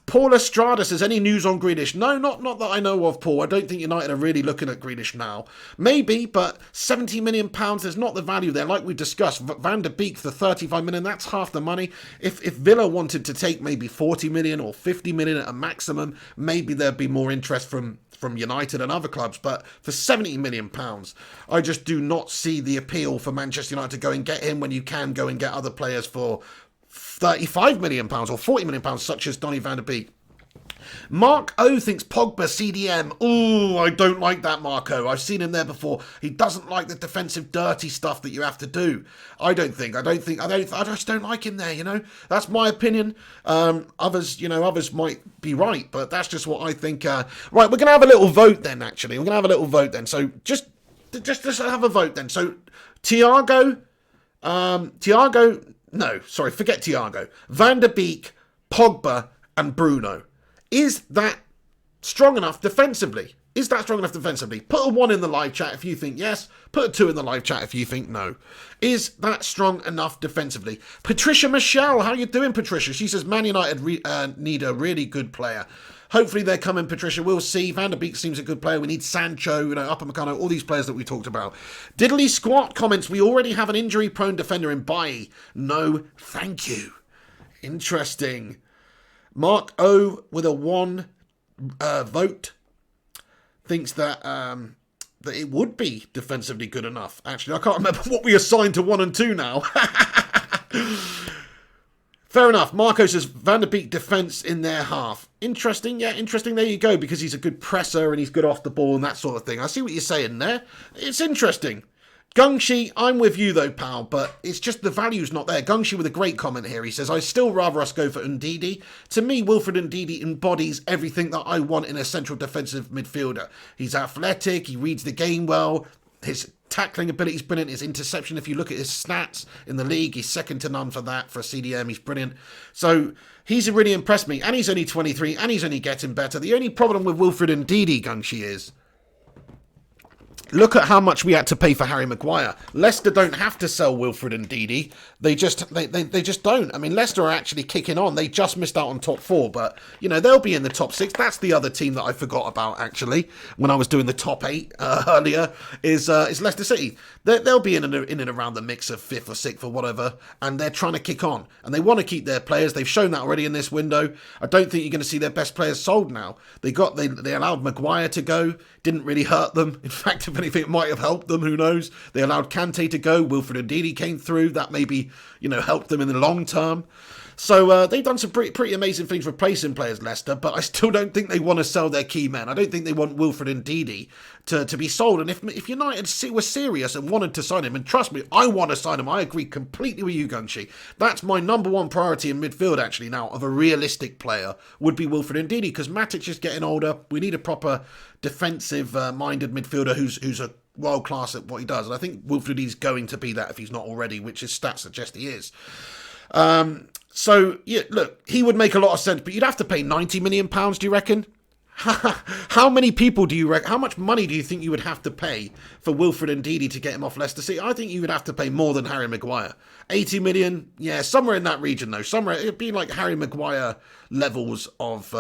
Paul Estrada says, any news on Grealish? No, not that I know of, Paul. I don't think United are really looking at Grealish now. Maybe, but £70 million, there's not the value there. Like we discussed, Van der Beek for 35 million, that's half the money. If Villa wanted to take maybe 40 million or 50 million at a maximum, maybe there'd be more interest from United and other clubs. But for £70 million, I just do not see the appeal for Manchester United to go and get him when you can go and get other players for £35 million or £40 million, such as Donny van der Beek. Mark O thinks Pogba CDM. Oh, I don't like that, Marco. I've seen him there before. He doesn't like the defensive dirty stuff that you have to do. I just don't like him there, you know. That's my opinion. Others might be right, but that's just what I think. Right, we're going to have a little vote then, actually. We're going to have a little vote then. So just have a vote then. So Thiago, no, sorry, forget Thiago. Van der Beek, Pogba and Bruno. Is that strong enough defensively? Put a 1 in the live chat if you think yes. Put a 2 in the live chat if you think no. Is that strong enough defensively? Patricia Michelle, how you doing, Patricia? She says Man United need a really good player. Hopefully they're coming, Patricia. We'll see. Van der Beek seems a good player. We need Sancho, Upamecano, all these players that we talked about. Diddly Squat comments, we already have an injury-prone defender in Bailly. No, thank you. Interesting. Mark O with a 1 vote thinks that it would be defensively good enough. Actually, I can't remember what we assigned to 1 and 2 now. Fair enough. Marco says Van der Beek defence in their half. Interesting. Yeah, interesting. There you go, because he's a good presser and he's good off the ball and that sort of thing. I see what you're saying there. It's interesting. Gungshi, I'm with you though, pal, but it's just the value's not there. Gungshi with a great comment here. He says, I still rather us go for Ndidi. To me, Wilfred Ndidi embodies everything that I want in a central defensive midfielder. He's athletic, he reads the game well, his tackling ability is brilliant, his interception, if you look at his stats in the league, he's second to none for that. For a CDM, he's brilliant. So he's really impressed me, and he's only 23, and he's only getting better. The only problem with Wilfred Ndidi, Gungshi, is look at how much we had to pay for Harry Maguire. Leicester don't have to sell Wilfred Ndidi. They just don't. I mean, Leicester are actually kicking on. They just missed out on top 4, but they'll be in the top 6. That's the other team that I forgot about actually when I was doing the top 8 earlier. Is Leicester City. They'll be in and around the mix of 5th or 6th or whatever, and they're trying to kick on and they want to keep their players. They've shown that already in this window. I don't think you're going to see their best players sold now. They allowed Maguire to go. Didn't really hurt them. In fact, if anything, it might have helped them. Who knows? They allowed Kante to go. Wilfred Ndidi came through. That maybe, helped them in the long term. So they've done some pretty amazing things replacing players, Leicester, but I still don't think they want to sell their key men. I don't think they want Wilfred Ndidi to be sold. And if United were serious and wanted to sign him, and trust me, I want to sign him. I agree completely with you, Gungshi. That's my number 1 priority in midfield, actually, now, of a realistic player, would be Wilfred Ndidi, because Matic is getting older. We need a proper defensive-minded midfielder who's a world class at what he does. And I think Wilfred is going to be that if he's not already, which his stats suggest he is. So, yeah, look, he would make a lot of sense, but you'd have to pay £90 million, do you reckon? How many people do you reckon? How much money do you think you would have to pay for Wilfred Ndidi to get him off Leicester City? I think you would have to pay more than Harry Maguire. 80 million? Yeah, somewhere in that region, though. Somewhere, it'd be like Harry Maguire levels of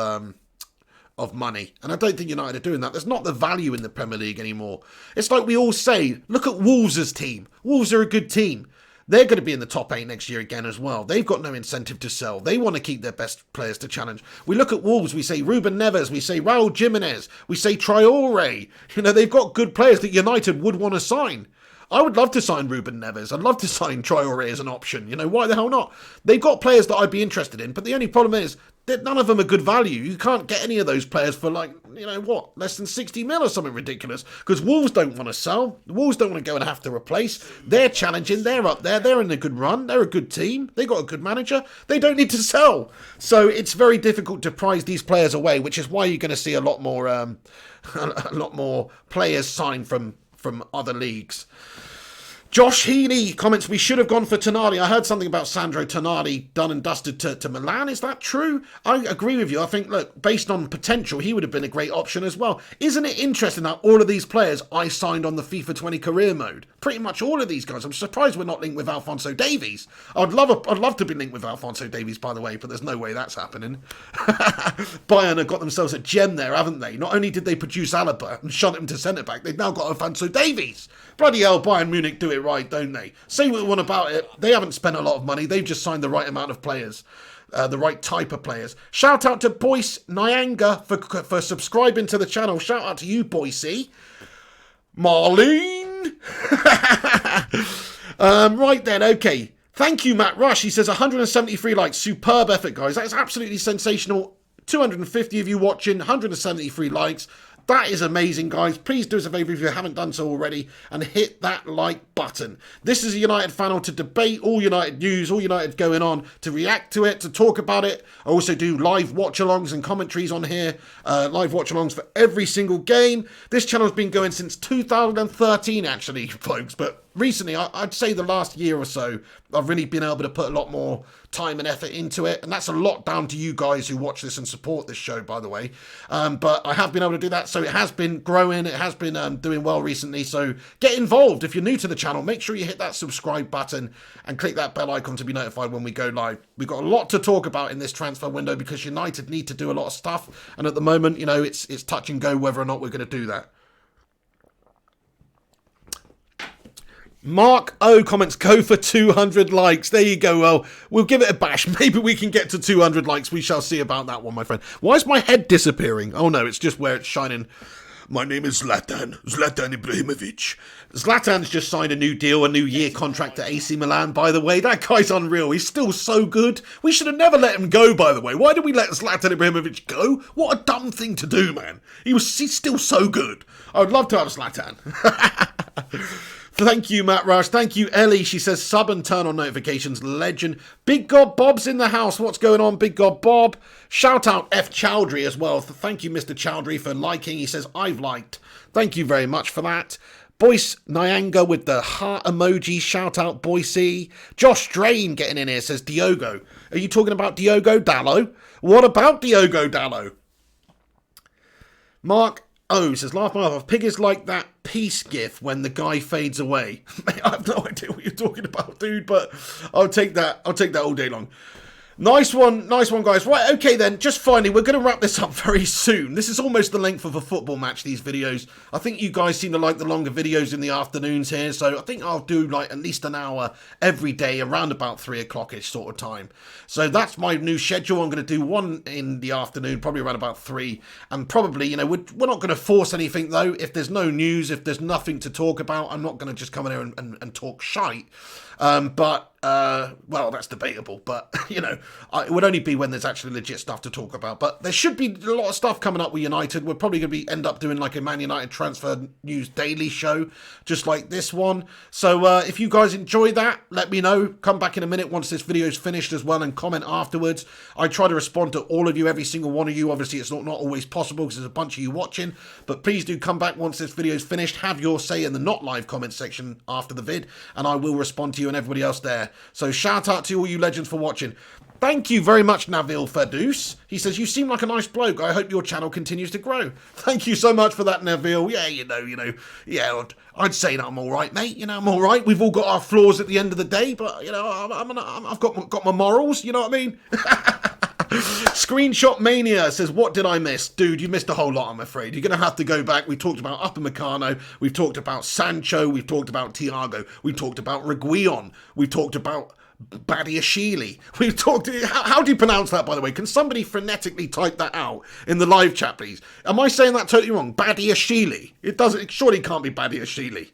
money. And I don't think United are doing that. There's not the value in the Premier League anymore. It's like we all say, look at Wolves' team. Wolves are a good team. They're going to be in the top 8 next year again as well. They've got no incentive to sell. They want to keep their best players to challenge. We look at Wolves, we say Ruben Neves, we say Raul Jimenez, we say Traore. They've got good players that United would want to sign. I would love to sign Ruben Neves. I'd love to sign Traore as an option. Why the hell not? They've got players that I'd be interested in, but the only problem is that none of them are good value. You can't get any of those players for less than 60 mil or something ridiculous, because Wolves don't want to sell. The Wolves don't want to go and have to replace. They're challenging. They're up there. They're in a good run. They're a good team. They got a good manager. They don't need to sell. So it's very difficult to prize these players away, which is why you're going to see a lot more players signed from other leagues. Josh Heaney comments, we should have gone for Tonali. I heard something about Sandro Tonali done and dusted to Milan. Is that true? I agree with you. I think, look, based on potential, he would have been a great option as well. Isn't it interesting that all of these players I signed on the FIFA 20 career mode? Pretty much all of these guys. I'm surprised we're not linked with Alphonso Davies. I'd love to be linked with Alphonso Davies, by the way, but there's no way that's happening. Bayern have got themselves a gem there, haven't they? Not only did they produce Alaba and shot him to centre-back, they've now got Alphonso Davies. Bloody hell, Bayern Munich do it right, don't they? Say what you want about it. They haven't spent a lot of money. They've just signed the right amount of players. The right type of players. Shout out to Boyce Nyanga for subscribing to the channel. Shout out to you, Boise. Marlene. Right then, okay. Thank you, Matt Rush. He says 173 likes. Superb effort, guys. That is absolutely sensational. 250 of you watching, 173 likes. That is amazing, guys. Please do us a favour if you haven't done so already and hit that like button. This is a United panel to debate all United news, all United going on, to react to it, to talk about it. I also do live watch-alongs and commentaries on here, live watch-alongs for every single game. This channel's been going since 2013, actually, folks, but recently, I'd say the last year or so, I've really been able to put a lot more time and effort into it, and that's a lot down to you guys who watch this and support this show, by the way. But I have been able to do that, so it has been growing, it has been doing well recently, so get involved. If you're new to the channel, make sure you hit that subscribe button and click that bell icon to be notified when we go live. We've got a lot to talk about in this transfer window because United need to do a lot of stuff, and at the moment, you know, it's touch and go whether or not we're going to do that. Mark O comments, go for 200 likes. There you go. Well, we'll give it a bash. Maybe we can get to 200 likes. We shall see about that one, my friend. Why is my head disappearing? Oh, no, it's just where it's shining. My name is Zlatan Ibrahimovic. Zlatan's just signed a new deal, a new year contract at AC Milan, by the way. That guy's unreal. He's still so good. We should have never let him go, by the way. Why did we let Zlatan Ibrahimovic go? What a dumb thing to do, man. He's still so good. I would love to have Zlatan. Thank you, Matt Rush. Thank you, Ellie. She says, sub and turn on notifications. Legend. Big God Bob's in the house. What's going on, Big God Bob? Shout out F. Chowdhury as well. Thank you, Mr. Chowdhury, for liking. He says, I've liked. Thank you very much for that. Boyce Nyanga with the heart emoji. Shout out, Boise. Josh Drain getting in here says, Diogo. Are you talking about Diogo Dallo? What about Diogo Dallo? Mark O says, laugh my off. Pig is like that peace gif when the guy fades away. I have no idea what you're talking about, dude, but I'll take that all day long. Nice one, guys. Right, okay then, just finally, we're going to wrap this up very soon. This is almost the length of a football match, these videos. I think you guys seem to like the longer videos in the afternoons here, so I think I'll do like at least an hour every day around about 3 o'clock-ish sort of time. So that's my new schedule. I'm going to do one in the afternoon, probably around about 3, and probably, you know, we're not going to force anything though. If there's no news, if there's nothing to talk about, I'm not going to just come in here and talk shite. Well, that's debatable, but, you know, it would only be when there's actually legit stuff to talk about. But there should be a lot of stuff coming up with United. We're probably going to end up doing like a Man United transfer news daily show, just like this one. So if you guys enjoy that, let me know. Come back in a minute once this video is finished as well and comment afterwards. I try to respond to all of you, every single one of you. Obviously, it's not always possible because there's a bunch of you watching, but please do come back once this video is finished. Have your say in the not live comment section after the vid, and I will respond to you and everybody else there. So shout out to all you legends for watching. Thank you very much, Nabil Ferdous. He says, you seem like a nice bloke. I hope your channel continues to grow. Thank you so much for that, Nabil. Yeah, you know. Yeah, I'd say that I'm all right, mate. You know, I'm all right. We've all got our flaws at the end of the day, but, you know, I've got my morals. You know what I mean? Screenshot Mania says, what did I miss? Dude, you missed a whole lot, I'm afraid. You're going to have to go back. We talked about Upamecano. We've talked about Sancho. We've talked about Thiago. We've talked about Reguilon. We've talked about Badiashile. We've talked... How do you pronounce that, by the way? Can somebody phonetically type that out in the live chat, please? Am I saying that totally wrong? Badiashile. It surely can't be Badiashile.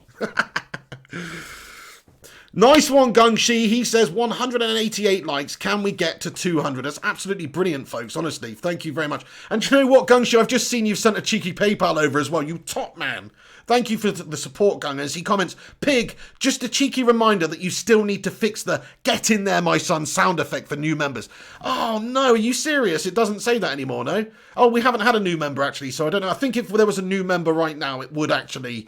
Nice one, Gungshi. He says 188 likes. Can we get to 200? That's absolutely brilliant, folks. Honestly, thank you very much. And do you know what, Gungshi? I've just seen you've sent a cheeky PayPal over as well. You top man. Thank you for the support, Gungers. He comments, Pig, just a cheeky reminder that you still need to fix the get in there, my son sound effect for new members. Oh, no. Are you serious? It doesn't say that anymore, no? Oh, we haven't had a new member, actually, so I don't know. I think if there was a new member right now, it would actually...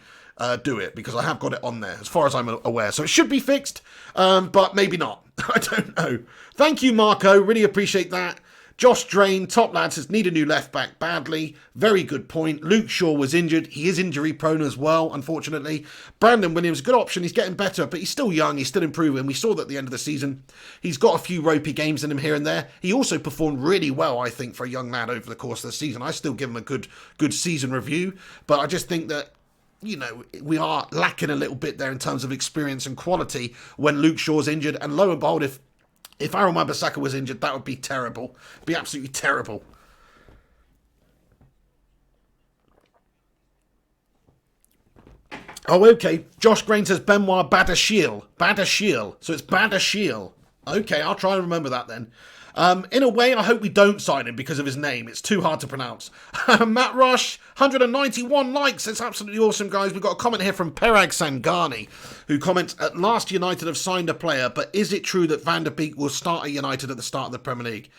do it, because I have got it on there, as far as I'm aware. So it should be fixed, but maybe not. I don't know. Thank you, Marco. Really appreciate that. Josh Drain, top lad, says, need a new left back badly. Very good point. Luke Shaw was injured. He is injury prone as well, unfortunately. Brandon Williams, good option. He's getting better, but he's still young. He's still improving. We saw that at the end of the season. He's got a few ropey games in him here and there. He also performed really well, I think, for a young lad over the course of the season. I still give him a good season review, but I just think that, you know, we are lacking a little bit there in terms of experience and quality when Luke Shaw's injured. And lo and behold, if Aaron Wan-Bissaka was injured, that would be terrible. Be absolutely terrible. Oh, okay. Josh Grain says Benoit Badiashile. Badiashile. So it's Badiashile. Okay, I'll try and remember that then. In a way, I hope we don't sign him because of his name. It's too hard to pronounce. Matt Rush, 191 likes. It's absolutely awesome, guys. We've got a comment here from Perag Sangani, who comments, at last United have signed a player, but is it true that Van der Beek will start at United at the start of the Premier League?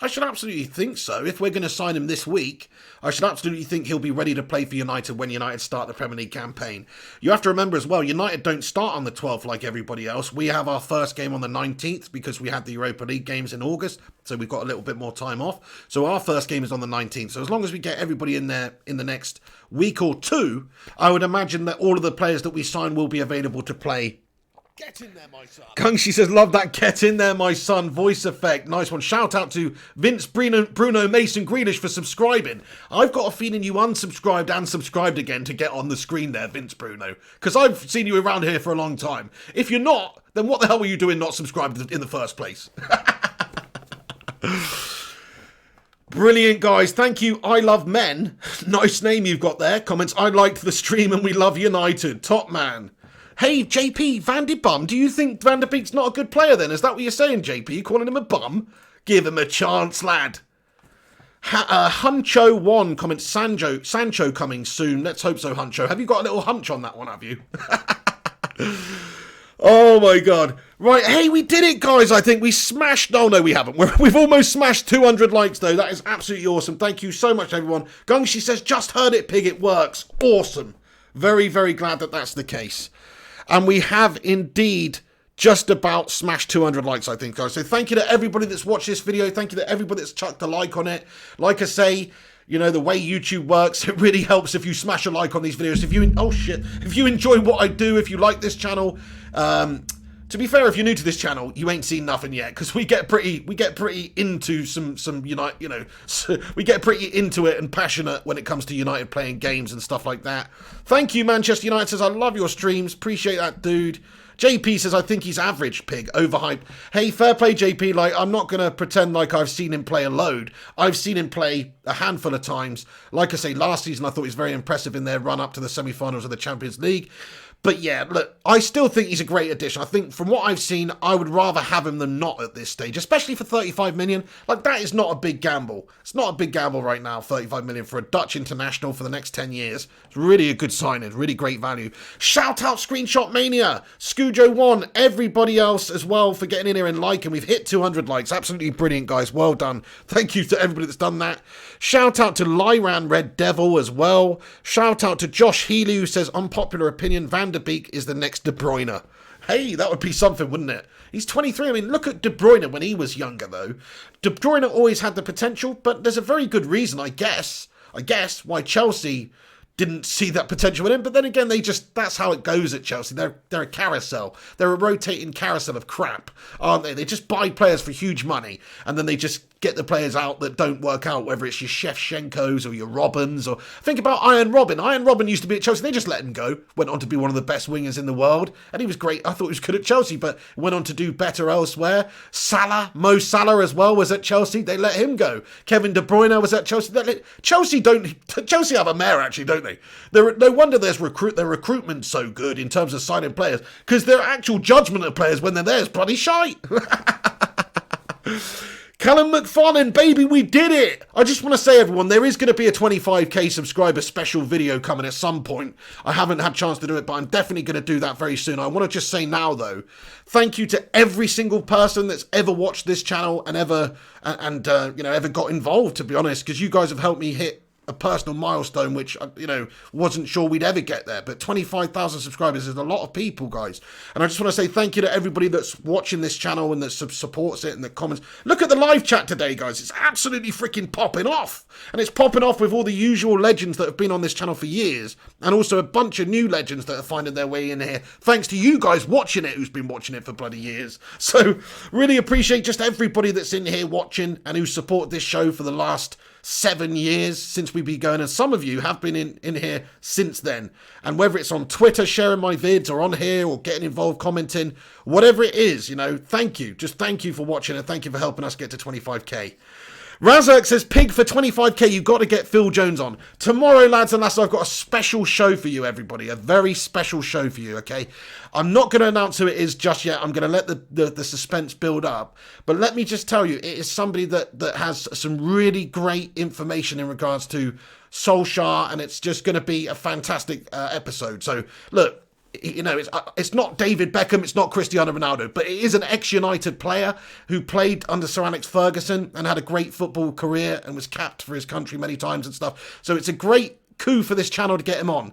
I should absolutely think so. If we're going to sign him this week, I should absolutely think he'll be ready to play for United when United start the Premier League campaign. You have to remember as well, United don't start on the 12th like everybody else. We have our first game on the 19th because we had the Europa League games in August, so we've got a little bit more time off. So our first game is on the 19th. So as long as we get everybody in there in the next week or two, I would imagine that all of the players that we sign will be available to play. Get in there, my son. Kungshi says, love that get in there, my son. Voice effect. Nice one. Shout out to Vince, Bruno, Mason, Grealish for subscribing. I've got a feeling you unsubscribed and subscribed again to get on the screen there, Vince Bruno. Because I've seen you around here for a long time. If you're not, then what the hell were you doing not subscribed in the first place? Brilliant, guys. Thank you. I love men. Nice name you've got there. Comments, I liked the stream and we love United. Top man. Hey, JP, Van de Bum, do you think Van der Beek's not a good player then? Is that what you're saying, JP? You calling him a bum? Give him a chance, lad. Huncho1 comments, Sancho coming soon. Let's hope so, Huncho. Have you got a little hunch on that one, have you? Oh, my God. Right, hey, we did it, guys. I think we smashed... No, we haven't. We've almost smashed 200 likes, though. That is absolutely awesome. Thank you so much, everyone. Gungshi says, just heard it, Pig. It works. Awesome. Very, very glad that that's the case. And we have indeed just about smashed 200 likes, I think, guys. So thank you to everybody that's watched this video. Thank you to everybody that's chucked a like on it. Like I say, you know, the way YouTube works, it really helps if you smash a like on these videos. If you enjoy what I do, if you like this channel, to be fair, if you're new to this channel, you ain't seen nothing yet, because we get pretty into we get pretty into it and passionate when it comes to United playing games and stuff like that. Thank you, Manchester United says, I love your streams, appreciate that, dude. JP says, I think he's average, Pig, overhyped. Hey, fair play, JP, like, I'm not going to pretend like I've seen him play a load. I've seen him play a handful of times. Like I say, last season I thought he was very impressive in their run up to the semi-finals of the Champions League. But yeah, look, I still think he's a great addition. I think from what I've seen, I would rather have him than not at this stage, especially for 35 million. Like, that is not a big gamble. It's not a big gamble right now, 35 million for a Dutch international for the next 10 years. It's really a good signing, really great value. Shout out Screenshot Mania, Scujo1, everybody else as well for getting in here and liking. We've hit 200 likes. Absolutely brilliant, guys. Well done. Thank you to everybody that's done that. Shout out to Lyran Red Devil as well. Shout out to Josh Healy, who says, unpopular opinion, Van der Beek is the next De Bruyne. Hey, that would be something, wouldn't it? He's 23. I mean, look at De Bruyne when he was younger, though. De Bruyne always had the potential, but there's a very good reason, I guess, why Chelsea didn't see that potential in him. But then again, that's how it goes at Chelsea. They're a carousel. They're a rotating carousel of crap, aren't they? They just buy players for huge money, and then they just get the players out that don't work out, whether it's your Shevchenkos or your Robins, or think about Iron Robin. Iron Robin used to be at Chelsea. They just let him go. Went on to be one of the best wingers in the world, and he was great. I thought he was good at Chelsea, but went on to do better elsewhere. Mo Salah as well was at Chelsea. They let him go. Kevin De Bruyne was at Chelsea. Chelsea have a mayor, actually, don't they? No wonder their recruitment's so good in terms of signing players, because their actual judgment of players when they're there is bloody shite. Callum McFarlane, baby, we did it! I just want to say, everyone, there is going to be a 25k subscriber special video coming at some point. I haven't had a chance to do it, but I'm definitely going to do that very soon. I want to just say now, though, thank you to every single person that's ever watched this channel and ever got involved, to be honest, because you guys have helped me hit a personal milestone, which, wasn't sure we'd ever get there. But 25,000 subscribers is a lot of people, guys. And I just want to say thank you to everybody that's watching this channel and that supports it and that comments. Look at the live chat today, guys. It's absolutely freaking popping off. And it's popping off with all the usual legends that have been on this channel for years. And also a bunch of new legends that are finding their way in here. Thanks to you guys watching it, who's been watching it for bloody years. So really appreciate just everybody that's in here watching and who support this show for the last 7 years since we've been going, and some of you have been in here since then. And whether it's on Twitter sharing my vids or on here or getting involved commenting, whatever it is, thank you. Just thank you for watching and thank you for helping us get to 25k. Razak says, Pig, for 25k, you've got to get Phil Jones on. Tomorrow, lads and lasses, I've got a special show for you, everybody. A very special show for you, okay? I'm not going to announce who it is just yet. I'm going to let the suspense build up. But let me just tell you, it is somebody that has some really great information in regards to Solskjaer, and it's just going to be a fantastic episode. So, look. It's not David Beckham, it's not Cristiano Ronaldo, but it is an ex-United player who played under Sir Alex Ferguson and had a great football career and was capped for his country many times and stuff. So it's a great coup for this channel to get him on.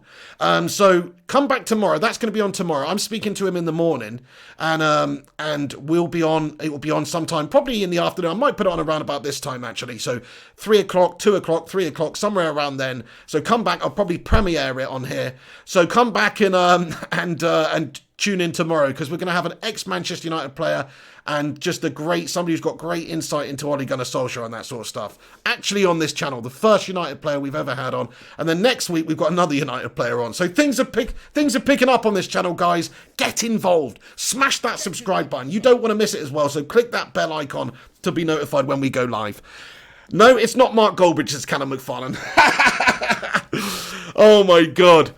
So come back tomorrow. That's going to be on tomorrow. I'm speaking to him in the morning, and we'll be on. It will be on sometime, probably in the afternoon. I might put it on around about this time actually. So 3 o'clock, 2 o'clock, 3 o'clock, somewhere around then. So come back. I'll probably premiere it on here. So come back and tune in tomorrow, because we're going to have an ex-Manchester United player and just somebody who's got great insight into Ole Gunnar Solskjaer and that sort of stuff. Actually on this channel, the first United player we've ever had on. And then next week, we've got another United player on. So things are picking up on this channel, guys. Get involved. Smash that subscribe button. You don't want to miss it as well. So click that bell icon to be notified when we go live. No, it's not Mark Goldbridge, it's Callum McFarlane. Oh my God.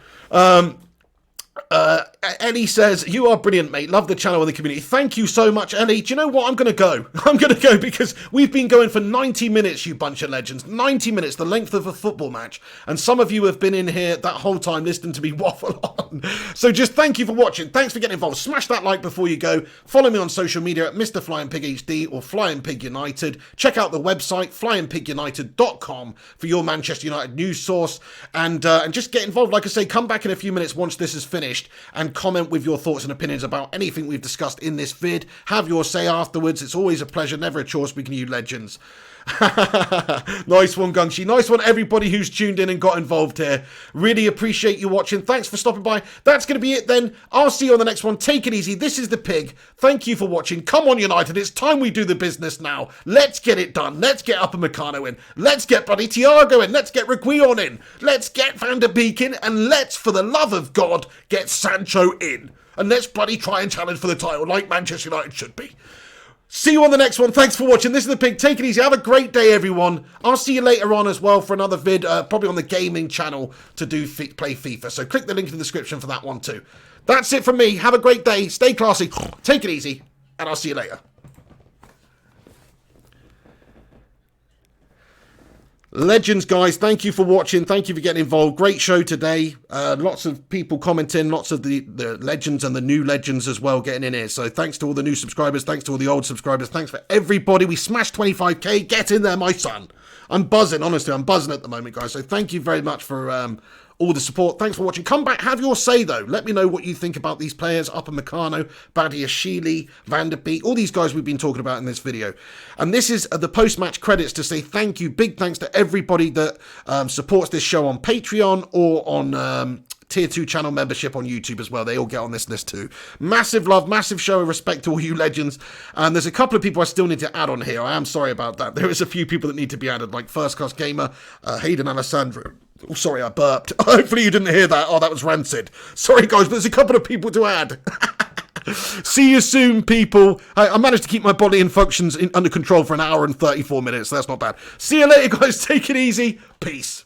Ellie says, you are brilliant, mate. Love the channel and the community. Thank you so much, Ellie. Do you know what? I'm going to go. I'm going to go because we've been going for 90 minutes, you bunch of legends. 90 minutes, the length of a football match. And some of you have been in here that whole time listening to me waffle on. So just thank you for watching. Thanks for getting involved. Smash that like before you go. Follow me on social media at Mr. Flying Pig HD or Flying Pig United. Check out the website, flyingpigunited.com, for your Manchester United news source. And just get involved. Like I say, come back in a few minutes once this is finished and comment with your thoughts and opinions about anything we've discussed in this vid. Have your say afterwards. It's always a pleasure, never a chore speaking to you legends. Nice one, Gungshi. Nice one, everybody who's tuned in and got involved here. Really appreciate you watching. Thanks for stopping by. That's going to be it then. I'll see you on the next one. Take it easy. This is the Pig. Thank you for watching. Come on, United. It's time we do the business now. Let's get it done. Let's get Upamecano in. Let's get bloody Thiago in. Let's get Reguilon in. Let's get Van der Beek in. And let's, for the love of God, get Sancho in. And let's bloody try and challenge for the title like Manchester United should be. See you on the next one. Thanks for watching. This is the Pig. Take it easy. Have a great day, everyone. I'll see you later on as well for another vid, probably on the gaming channel to play FIFA. So click the link in the description for that one too. That's it from me. Have a great day. Stay classy. Take it easy. And I'll see you later. Legends, guys, thank you for watching. Thank you for getting involved. Great show today. Lots of people commenting, lots of the legends and the new legends as well getting in here. So thanks to all the new subscribers. Thanks to all the old subscribers. Thanks for everybody. We smashed 25k. Get in there, my son. I'm buzzing, honestly. I'm buzzing at the moment, guys. So thank you very much for all the support. Thanks for watching. Come back, have your say though. Let me know what you think about these players: Upamecano, Badiashile, Van der Beek, all these guys we've been talking about in this video. And this is the post-match credits to say thank you. Big thanks to everybody that supports this show on Patreon or on Tier 2 channel membership on YouTube as well. They all get on this list too. Massive love, massive show of respect to all you legends. And there's a couple of people I still need to add on here. I am sorry about that. There is a few people that need to be added, like First Class Gamer, Hayden Alessandro. Oh, sorry, I burped. Hopefully you didn't hear that. Oh, that was rancid. Sorry, guys, but there's a couple of people to add. See you soon, people. I managed to keep my bodily functions under control for an hour and 34 minutes. That's not bad. See you later, guys. Take it easy. Peace.